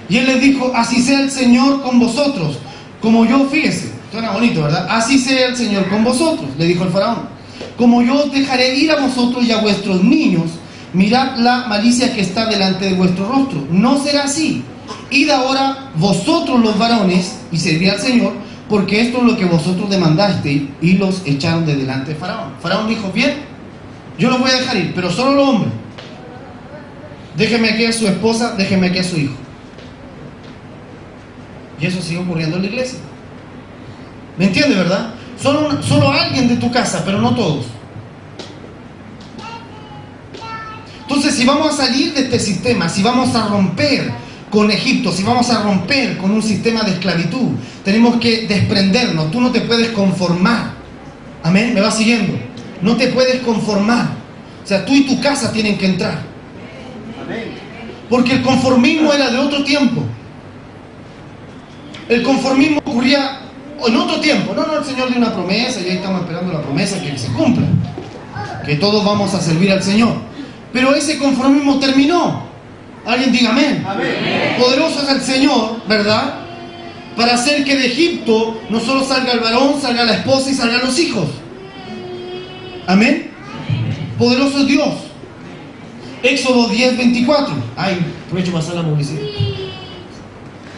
Y él les dijo: así sea el Señor con vosotros, como yo, fíjese, suena bonito, ¿verdad? Así sea el Señor con vosotros, le dijo el faraón. Como yo os dejaré ir a vosotros y a vuestros niños, mirad la malicia que está delante de vuestro rostro. No será así. Id ahora vosotros los varones y servid al Señor, porque esto es lo que vosotros demandasteis. Y los echaron de delante de Faraón. Faraón dijo: bien, yo los voy a dejar ir, pero solo los hombres. Déjeme aquí a su esposa, déjeme aquí a su hijo. Y eso sigue ocurriendo en la iglesia. ¿Me entiende, verdad? Solo alguien de tu casa, pero no todos. Entonces, si vamos a salir de este sistema, si vamos a romper con Egipto, si vamos a romper con un sistema de esclavitud, tenemos que desprendernos. Tú no te puedes conformar. Amén, ¿me vas siguiendo? No te puedes conformar. O sea, tú y tu casa tienen que entrar. Porque el conformismo era de otro tiempo. El conformismo ocurría en otro tiempo. No, el Señor dio una promesa y ahí estamos esperando la promesa que se cumpla. Que todos vamos a servir al Señor. Pero ese conformismo terminó. Alguien diga amén. Amén. Poderoso es el Señor, ¿verdad? Para hacer que de Egipto no solo salga el varón, salga la esposa y salgan los hijos. Amén. Poderoso es Dios. Éxodo 10:24. Ay, aprovecho para hacer la publicidad.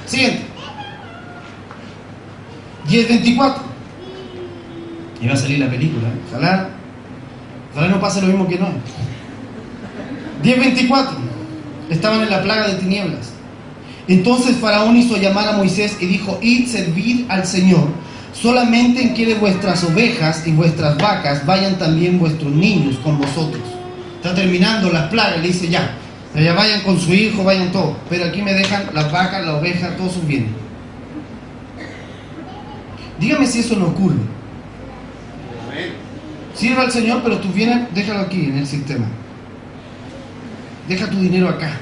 Siguiente. 10:24. Y va a salir la película. Ojalá no pase lo mismo que no. 10:24. Estaban en la plaga de tinieblas. Entonces Faraón hizo llamar a Moisés y dijo: id, servid al Señor, solamente en que de vuestras ovejas y vuestras vacas vayan también vuestros niños con vosotros. Está terminando las plagas, le dice ya vayan con su hijo, vayan todos, pero aquí me dejan las vacas, las ovejas, todos sus bienes. Dígame si eso no ocurre. Sirva al Señor, pero tus bienes déjalo aquí en el sistema. Deja tu dinero acá.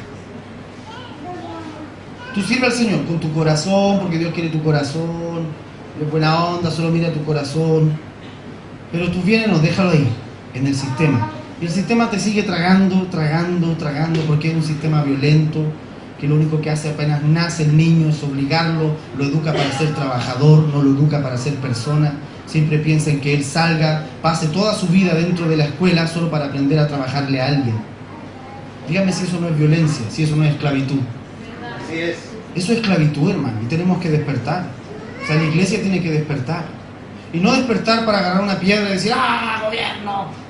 Tú sirve al Señor con tu corazón, porque Dios quiere tu corazón. Es buena onda, solo mira tu corazón. Pero tus bienes no, déjalo ahí, en el sistema. Y el sistema te sigue tragando, porque es un sistema violento, que lo único que hace apenas nace el niño es obligarlo, lo educa para ser trabajador, no lo educa para ser persona. Siempre piensa en que él salga, pase toda su vida dentro de la escuela solo para aprender a trabajarle a alguien. Dígame si eso no es violencia, si eso no es esclavitud. Así es. Eso es esclavitud, hermano, y tenemos que despertar. O sea, la iglesia tiene que despertar. Y no despertar para agarrar una piedra y decir, ¡ah, gobierno!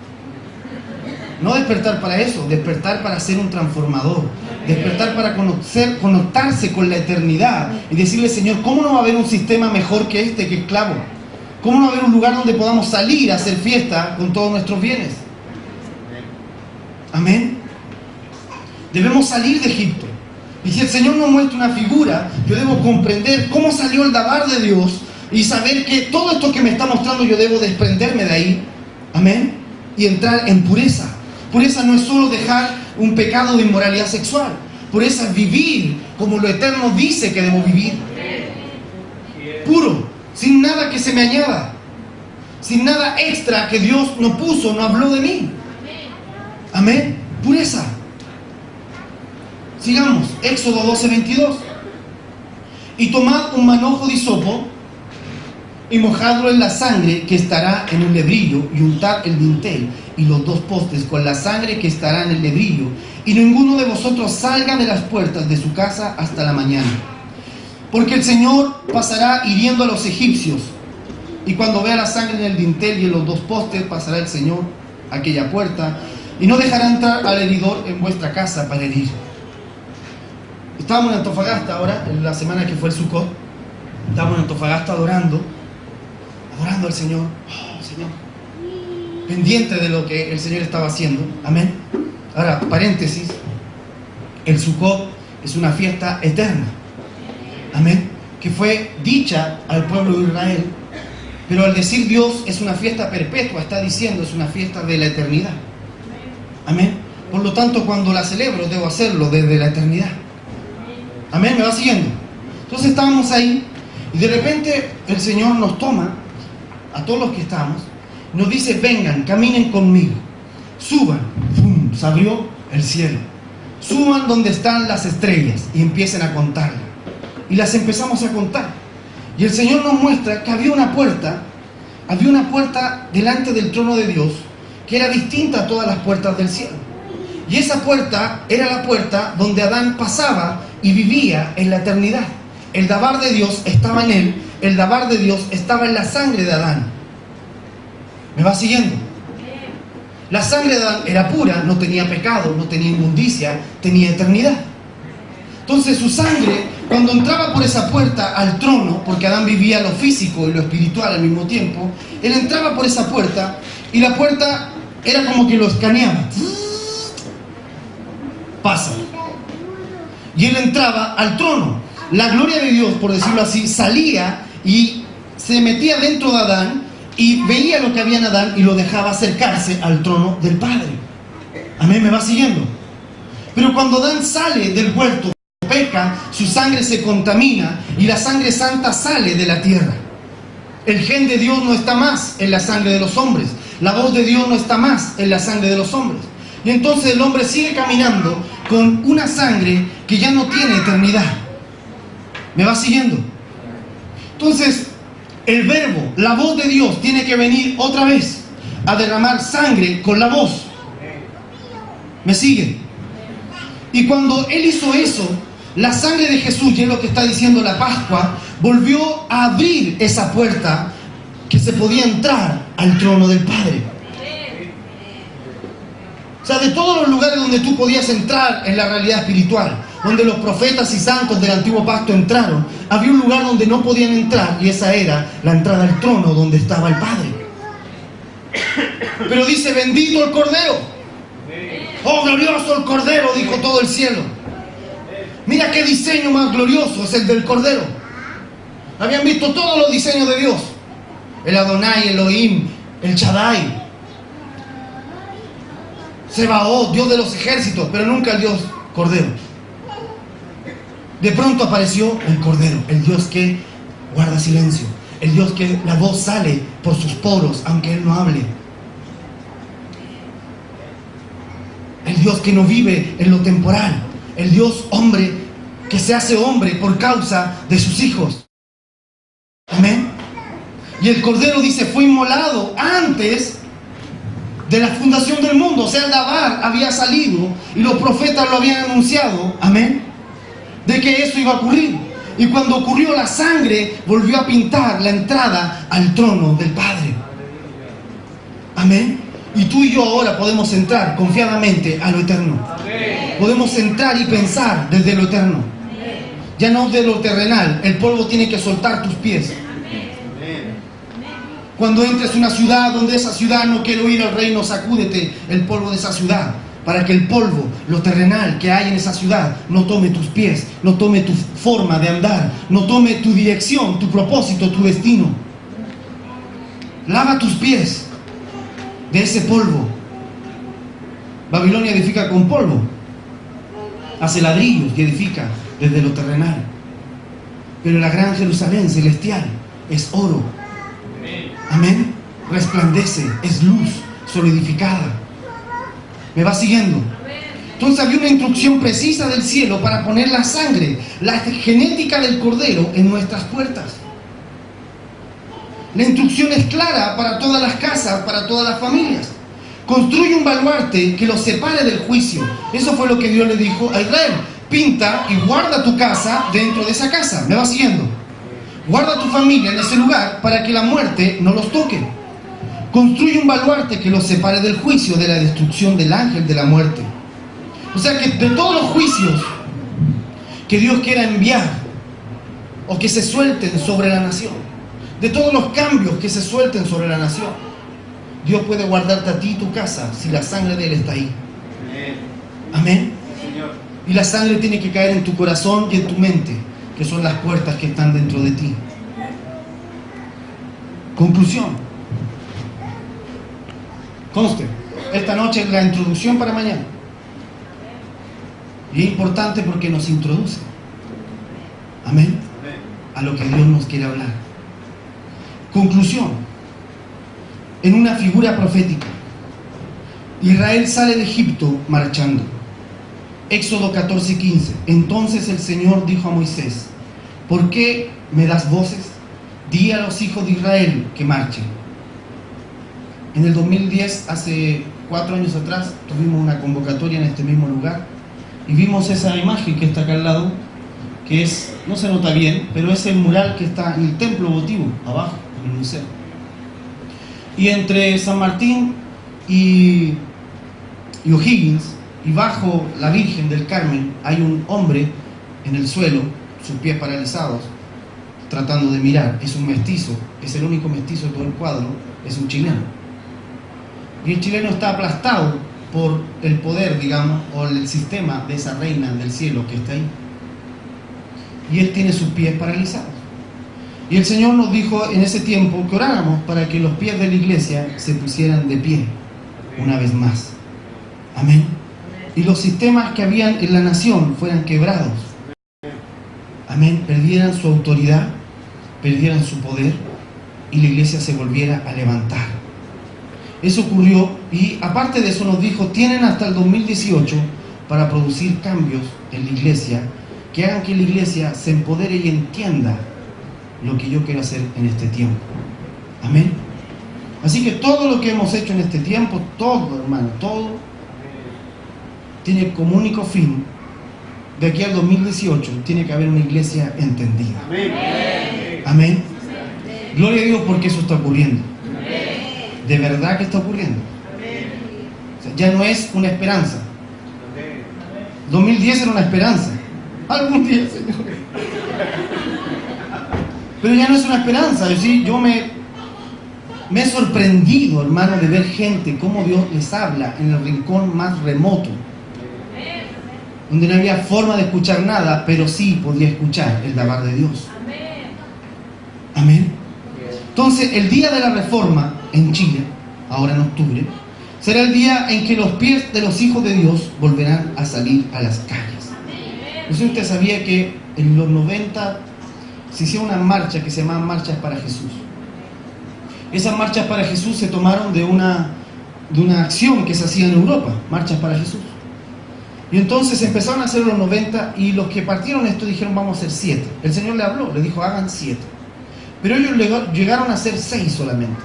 No despertar para eso, despertar para ser un transformador. Despertar para conectarse con la eternidad y decirle: Señor, ¿cómo no va a haber un sistema mejor que este, que esclavo? ¿Cómo no va a haber un lugar donde podamos salir a hacer fiesta con todos nuestros bienes? Amén. Debemos salir de Egipto. Y si el Señor nos muestra una figura, yo debo comprender cómo salió el Dabar de Dios y saber que todo esto que me está mostrando yo debo desprenderme de ahí. Amén. Y entrar en pureza. Pureza no es solo dejar un pecado de inmoralidad sexual. Pureza es vivir como lo eterno dice que debo vivir. Puro, sin nada que se me añada. Sin nada extra que Dios no puso, no habló de mí. Amén. Pureza. Sigamos, Éxodo 12:22. Y tomad un manojo de hisopo y mojadlo en la sangre que estará en el lebrillo, y untad el dintel y los dos postes con la sangre que estará en el lebrillo, y ninguno de vosotros salga de las puertas de su casa hasta la mañana. Porque el Señor pasará hiriendo a los egipcios, y cuando vea la sangre en el dintel y en los dos postes, pasará el Señor a aquella puerta, y no dejará entrar al heridor en vuestra casa para herir. Estábamos en Antofagasta ahora, en la semana que fue el Sukkot. Estábamos en Antofagasta adorando al Señor. Oh, Señor. Pendiente de lo que el Señor estaba haciendo. Amén. Ahora, paréntesis. El Sukkot es una fiesta eterna. Amén. Que fue dicha al pueblo de Israel. Pero al decir Dios es una fiesta perpetua, está diciendo es una fiesta de la eternidad. Amén. Por lo tanto, cuando la celebro, debo hacerlo desde la eternidad. Amén, ¿me va siguiendo? Entonces estábamos ahí y de repente el Señor nos toma a todos los que estamos, nos dice: vengan, caminen conmigo, suban. ¡Fum! Se abrió el cielo. Suban donde están las estrellas y empiecen a contarlas. Y las empezamos a contar. Y el Señor nos muestra que había una puerta delante del trono de Dios que era distinta a todas las puertas del cielo. Y esa puerta era la puerta donde Adán pasaba y vivía en la eternidad. El Dabar de Dios estaba en él, el Dabar de Dios estaba en la sangre de Adán. ¿Me va siguiendo? La sangre de Adán era pura, no tenía pecado, no tenía inmundicia, tenía eternidad. Entonces su sangre, cuando entraba por esa puerta al trono, porque Adán vivía lo físico y lo espiritual al mismo tiempo, él entraba por esa puerta y la puerta era como que lo escaneaba. Pasa. y él entraba al trono. La gloria de Dios, por decirlo así, salía y se metía dentro de Adán y veía lo que había en Adán y lo dejaba acercarse al trono del Padre. Amén, ¿me va siguiendo? Pero cuando Adán sale del huerto, peca, su sangre se contamina y la sangre santa sale de la tierra. El gen de Dios no está más en la sangre de los hombres. La voz de Dios no está más en la sangre de los hombres. Y entonces el hombre sigue caminando con una sangre que ya no tiene eternidad. ¿Me va siguiendo? Entonces, el verbo, la voz de Dios, tiene que venir otra vez a derramar sangre con la voz. ¿Me sigue? Y cuando Él hizo eso, la sangre de Jesús, y es lo que está diciendo la Pascua, volvió a abrir esa puerta que se podía entrar al trono del Padre. O sea, de todos los lugares donde tú podías entrar en la realidad espiritual, donde los profetas y santos del antiguo pacto entraron, había un lugar donde no podían entrar, y esa era la entrada al trono donde estaba el Padre. Pero dice, bendito el Cordero. Oh, glorioso el Cordero, dijo todo el cielo. Mira qué diseño más glorioso es el del Cordero. Habían visto todos los diseños de Dios: el Adonai, Elohim, el Shaddai, Sebaot, Dios de los ejércitos, pero nunca el Dios Cordero. De pronto apareció el Cordero, el Dios que guarda silencio, el Dios que la voz sale por sus poros aunque Él no hable, el Dios que no vive en lo temporal, el Dios hombre que se hace hombre por causa de sus hijos. Amén. Y el Cordero dice, fue inmolado antes de la fundación del mundo. O sea, el Dabar había salido y los profetas lo habían anunciado. Amén. De que eso iba a ocurrir. Y cuando ocurrió, la sangre volvió a pintar la entrada al trono del Padre. Amén. Y tú y yo ahora podemos entrar confiadamente a lo eterno. Podemos entrar y pensar desde lo eterno, ya no de lo terrenal. El polvo tiene que soltar tus pies. Cuando entres a una ciudad donde esa ciudad no quiero ir al reino, sacúdete el polvo de esa ciudad, para que el polvo, lo terrenal que hay en esa ciudad, no tome tus pies, no tome tu forma de andar, no tome tu dirección, tu propósito, tu destino. Lava tus pies de ese polvo. Babilonia edifica con polvo, hace ladrillos y edifica desde lo terrenal. Pero la gran Jerusalén celestial es oro. Amén. Resplandece, es luz solidificada. ¿Me va siguiendo? Entonces había una instrucción precisa del cielo para poner la sangre, la genética del Cordero en nuestras puertas. La instrucción es clara para todas las casas, para todas las familias. Construye un baluarte que los separe del juicio. Eso fue lo que Dios le dijo a Israel. Pinta y guarda tu casa dentro de esa casa. ¿Me va siguiendo? Guarda tu familia en ese lugar para que la muerte no los toque. Construye un baluarte que los separe del juicio, de la destrucción del ángel de la muerte. O sea que de todos los juicios que Dios quiera enviar o que se suelten sobre la nación, de todos los cambios que se suelten sobre la nación, Dios puede guardarte a ti y tu casa si la sangre de Él está ahí. Amén. Y la sangre tiene que caer en tu corazón y en tu mente, que son las puertas que están dentro de ti. Conclusión. Conste, esta noche es la introducción para mañana. Y es importante porque nos introduce. Amén. A lo que Dios nos quiere hablar. Conclusión. En una figura profética, Israel sale de Egipto marchando. Éxodo 14:15. Entonces el Señor dijo a Moisés: ¿por qué me das voces? Di a los hijos de Israel que marchen. En el 2010, hace 4 años atrás, tuvimos una convocatoria en este mismo lugar y vimos esa imagen que está acá al lado, que es, no se nota bien, pero es el mural que está en el templo votivo, abajo, en el museo. Y entre San Martín y O'Higgins, y bajo la Virgen del Carmen, hay un hombre en el suelo, sus pies paralizados, tratando de mirar. Es un mestizo, es el único mestizo de todo el cuadro, es un chileno. Y el chileno está aplastado por el poder, digamos, o el sistema de esa reina del cielo que está ahí. Y él tiene sus pies paralizados. Y el Señor nos dijo en ese tiempo que oráramos para que los pies de la iglesia se pusieran de pie una vez más. Amén. Y los sistemas que habían en la nación fueran quebrados. Amén. Perdieran su autoridad, perdieran su poder y la iglesia se volviera a levantar. Eso ocurrió y aparte de eso nos dijo, tienen hasta el 2018 para producir cambios en la iglesia que hagan que la iglesia se empodere y entienda lo que yo quiero hacer en este tiempo. Amén. Así que todo lo que hemos hecho en este tiempo, todo, hermano, todo, tiene como único fin, de aquí al 2018, tiene que haber una iglesia entendida. Amén. Amén. Gloria a Dios porque eso está ocurriendo. De verdad que está ocurriendo. O sea, ya no es una esperanza. 2010 era una esperanza. Algún día, Señor. Pero ya no es una esperanza. Es decir, yo me he sorprendido, hermano, de ver gente, cómo Dios les habla en el rincón más remoto, donde no había forma de escuchar nada, pero sí podía escuchar el hablar de Dios. Amén. Entonces, el día de la reforma en Chile, ahora en octubre, será el día en que los pies de los hijos de Dios volverán a salir a las calles. No sé si usted sabía que en los 90 se hicieron una marcha que se llamaban Marchas para Jesús. Esas marchas para Jesús se tomaron de una acción que se hacía en Europa, Marchas para Jesús. Y entonces empezaron a hacer los 90 y los que partieron esto dijeron vamos a hacer 7. El Señor le habló, le dijo hagan 7. Pero ellos llegaron a hacer 6 solamente.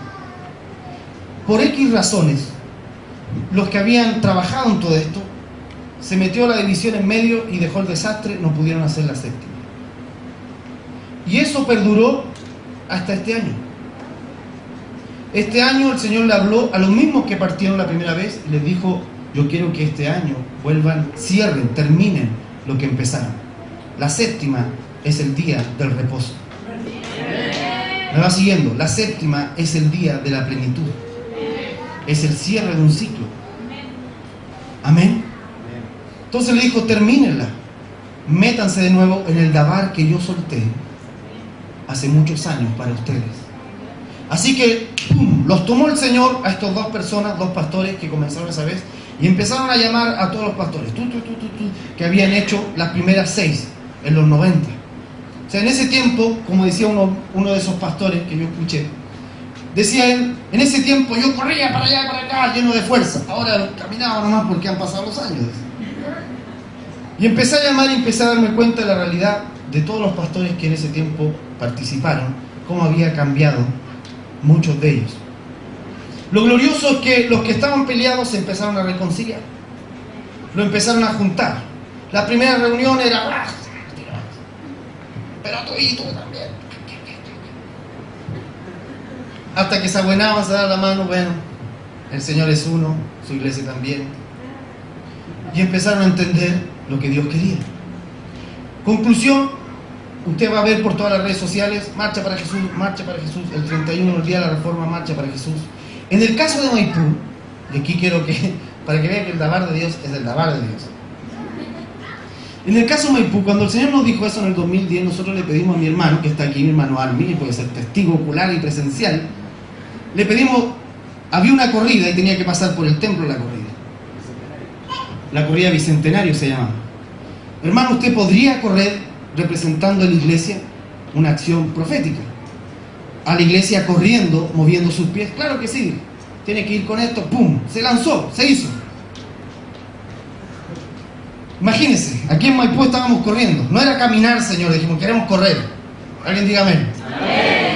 Por X razones, los que habían trabajado en todo esto, se metió la división en medio y dejó el desastre, no pudieron hacer la 7ª. Y eso perduró hasta este año. Este año el Señor le habló a los mismos que partieron la primera vez y les dijo, yo quiero que este año vuelvan, cierren, terminen lo que empezaron. La 7ª es el día del reposo. Me va siguiendo. La 7ª es el día de la plenitud. Es el cierre de un ciclo. Amén. Entonces le dijo, termínenla. Métanse de nuevo en el dabar que yo solté hace muchos años para ustedes. Así que, ¡pum!, los tomó el Señor a estos dos personas, dos pastores que comenzaron esa vez, y empezaron a llamar a todos los pastores, que habían hecho las primeras 6 en los 90. O sea, en ese tiempo, como decía uno de esos pastores que yo escuché, decía él, en ese tiempo yo corría para allá y para acá, lleno de fuerza. Ahora caminaba nomás porque han pasado los años. Y empecé a llamar y empecé a darme cuenta de la realidad de todos los pastores que en ese tiempo participaron, cómo había cambiado muchos de ellos. Lo glorioso es que los que estaban peleados se empezaron a reconciliar. Lo empezaron a juntar. La primera reunión era, pero tú y tú también. Hasta que se abuenaban, se daban la mano, bueno, el Señor es uno, su iglesia también. Y empezaron a entender lo que Dios quería. Conclusión, usted va a ver por todas las redes sociales, Marcha para Jesús, el 31, el día de la Reforma, Marcha para Jesús. En el caso de Maipú, y aquí quiero que, para que vean que el dabar de Dios es el dabar de Dios. En el caso de Maipú, cuando el Señor nos dijo eso en el 2010, nosotros le pedimos a mi hermano, que está aquí, mi hermano Armin, y puede ser testigo ocular y presencial, le pedimos, había una corrida y tenía que pasar por el templo la corrida. La corrida bicentenario se llamaba. Hermano, ¿usted podría correr representando a la iglesia una acción profética? A la iglesia corriendo, moviendo sus pies. Claro que sí, tiene que ir con esto, ¡pum! Se lanzó, se hizo. Imagínense, aquí en Maipú estábamos corriendo. No era caminar, Señor, dijimos, queremos correr. Alguien diga amén. Amén.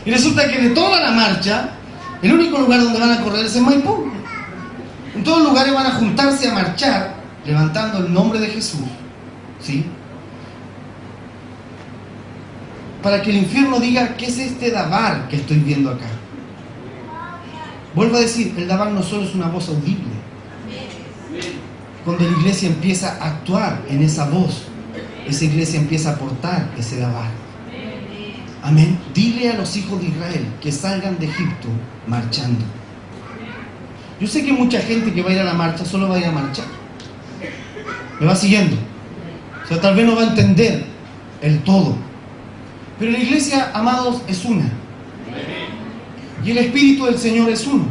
Y resulta que de toda la marcha, el único lugar donde van a correr es en Maipú. En todos los lugares van a juntarse a marchar, levantando el nombre de Jesús, ¿sí? Para que el infierno diga, ¿qué es este dabar que estoy viendo acá? Vuelvo a decir, el dabar no solo es una voz audible. Cuando la iglesia empieza a actuar en esa voz, esa iglesia empieza a portar ese dabar. Amén. Dile a los hijos de Israel que salgan de Egipto marchando. Yo sé que mucha gente que va a ir a la marcha solo va a ir a marchar. Me va siguiendo. O sea, tal vez no va a entender el todo. Pero la iglesia, amados, es una. Y el Espíritu del Señor es uno.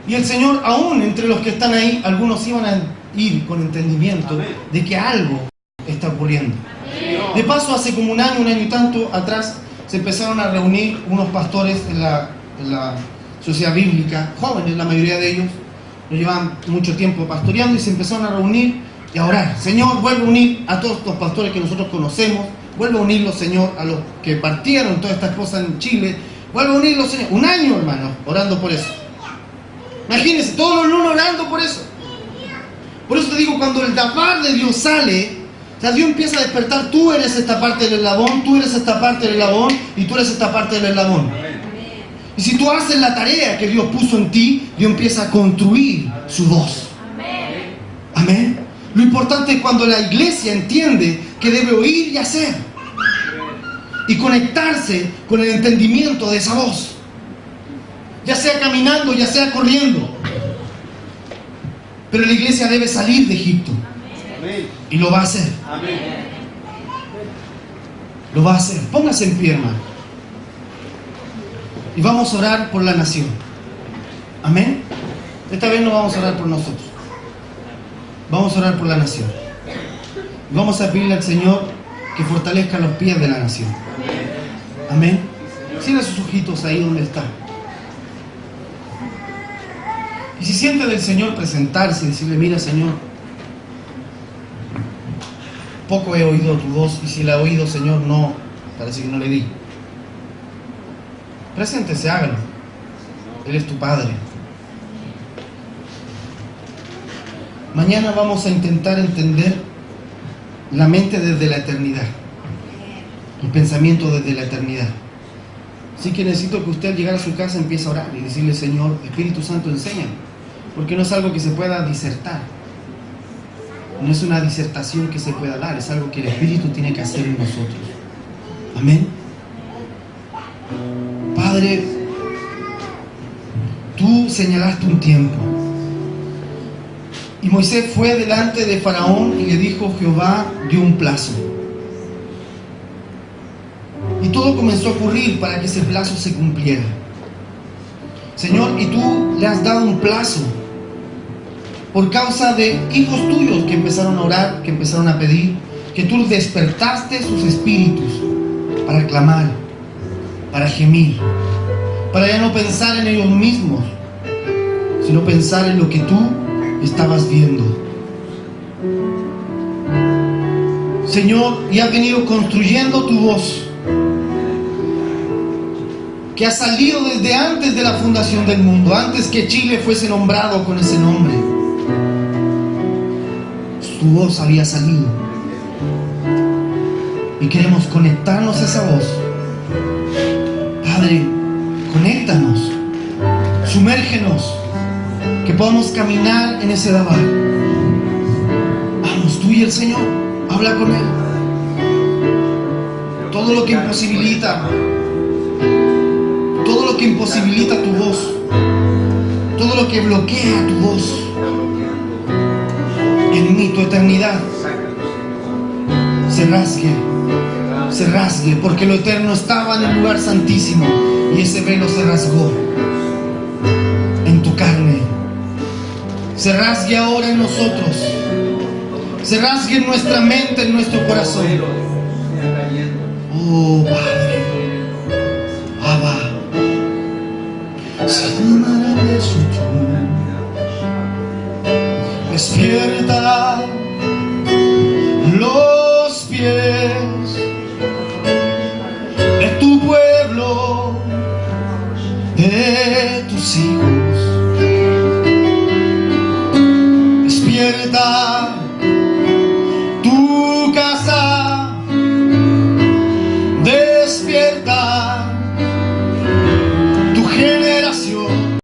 Y el Señor, aún entre los que están ahí, algunos iban a ir con entendimiento de que algo está ocurriendo. De paso, hace como un año y tanto atrás, se empezaron a reunir unos pastores en la sociedad bíblica, jóvenes la mayoría de ellos, no llevaban mucho tiempo pastoreando, y se empezaron a reunir y a orar. Señor, vuelve a unir a todos los pastores que nosotros conocemos, vuelve a unirlos, Señor, a los que partieron todas estas cosas en Chile, vuelve a unirlos, Señor. Un año, hermano, orando por eso. Imagínense, todos los lunes orando por eso. Por eso te digo, cuando el dabar de Dios sale, o sea, Dios empieza a despertar. Tú eres esta parte del eslabón, tú eres esta parte del eslabón, y tú eres esta parte del eslabón. Y si tú haces la tarea que Dios puso en ti, Dios empieza a construir su voz. Amén. Lo importante es cuando la iglesia entiende que debe oír y hacer, y conectarse con el entendimiento de esa voz, ya sea caminando, ya sea corriendo. Pero la iglesia debe salir de Egipto, y lo va a hacer. Lo va a hacer. Póngase en pie, hermano, y vamos a orar por la nación. Amén. Esta vez no vamos a orar por nosotros, vamos a orar por la nación. Vamos a pedirle al Señor que fortalezca los pies de la nación. Amén. Cierra sus ojitos ahí donde está. Y si siente del Señor presentarse y decirle: mira, Señor, poco he oído tu voz, y si la he oído, Señor, no, parece que no le di. Preséntese, hágalo. Él es tu Padre. Mañana vamos a intentar entender la mente desde la eternidad, el pensamiento desde la eternidad. Así que necesito que usted al llegar a su casa empiece a orar y decirle: Señor, Espíritu Santo, enséñame. Porque no es algo que se pueda disertar. No es una disertación que se pueda dar, es algo que el Espíritu tiene que hacer en nosotros. Amén. Padre, tú señalaste un tiempo. Y Moisés fue delante de Faraón y le dijo: Jehová dio un plazo. Y todo comenzó a ocurrir para que ese plazo se cumpliera. Señor, y tú le has dado un plazo por causa de hijos tuyos que empezaron a orar, que empezaron a pedir, que tú despertaste sus espíritus para clamar, para gemir, para ya no pensar en ellos mismos, sino pensar en lo que tú estabas viendo. Señor, y has venido construyendo tu voz, que ha salido desde antes de la fundación del mundo, antes que Chile fuese nombrado con ese nombre. Tu voz había salido, y queremos conectarnos a esa voz. Padre, conéctanos, sumérgenos, que podamos caminar en ese dabar. Vamos, tú y el Señor, habla con Él. Todo lo que imposibilita tu voz, todo lo que bloquea tu voz en mí, tu eternidad, se rasgue, porque lo eterno estaba en el lugar santísimo y ese velo se rasgó en tu carne. Se rasgue ahora en nosotros, se rasgue en nuestra mente, en nuestro corazón. Oh Padre, Abba, despierta los pies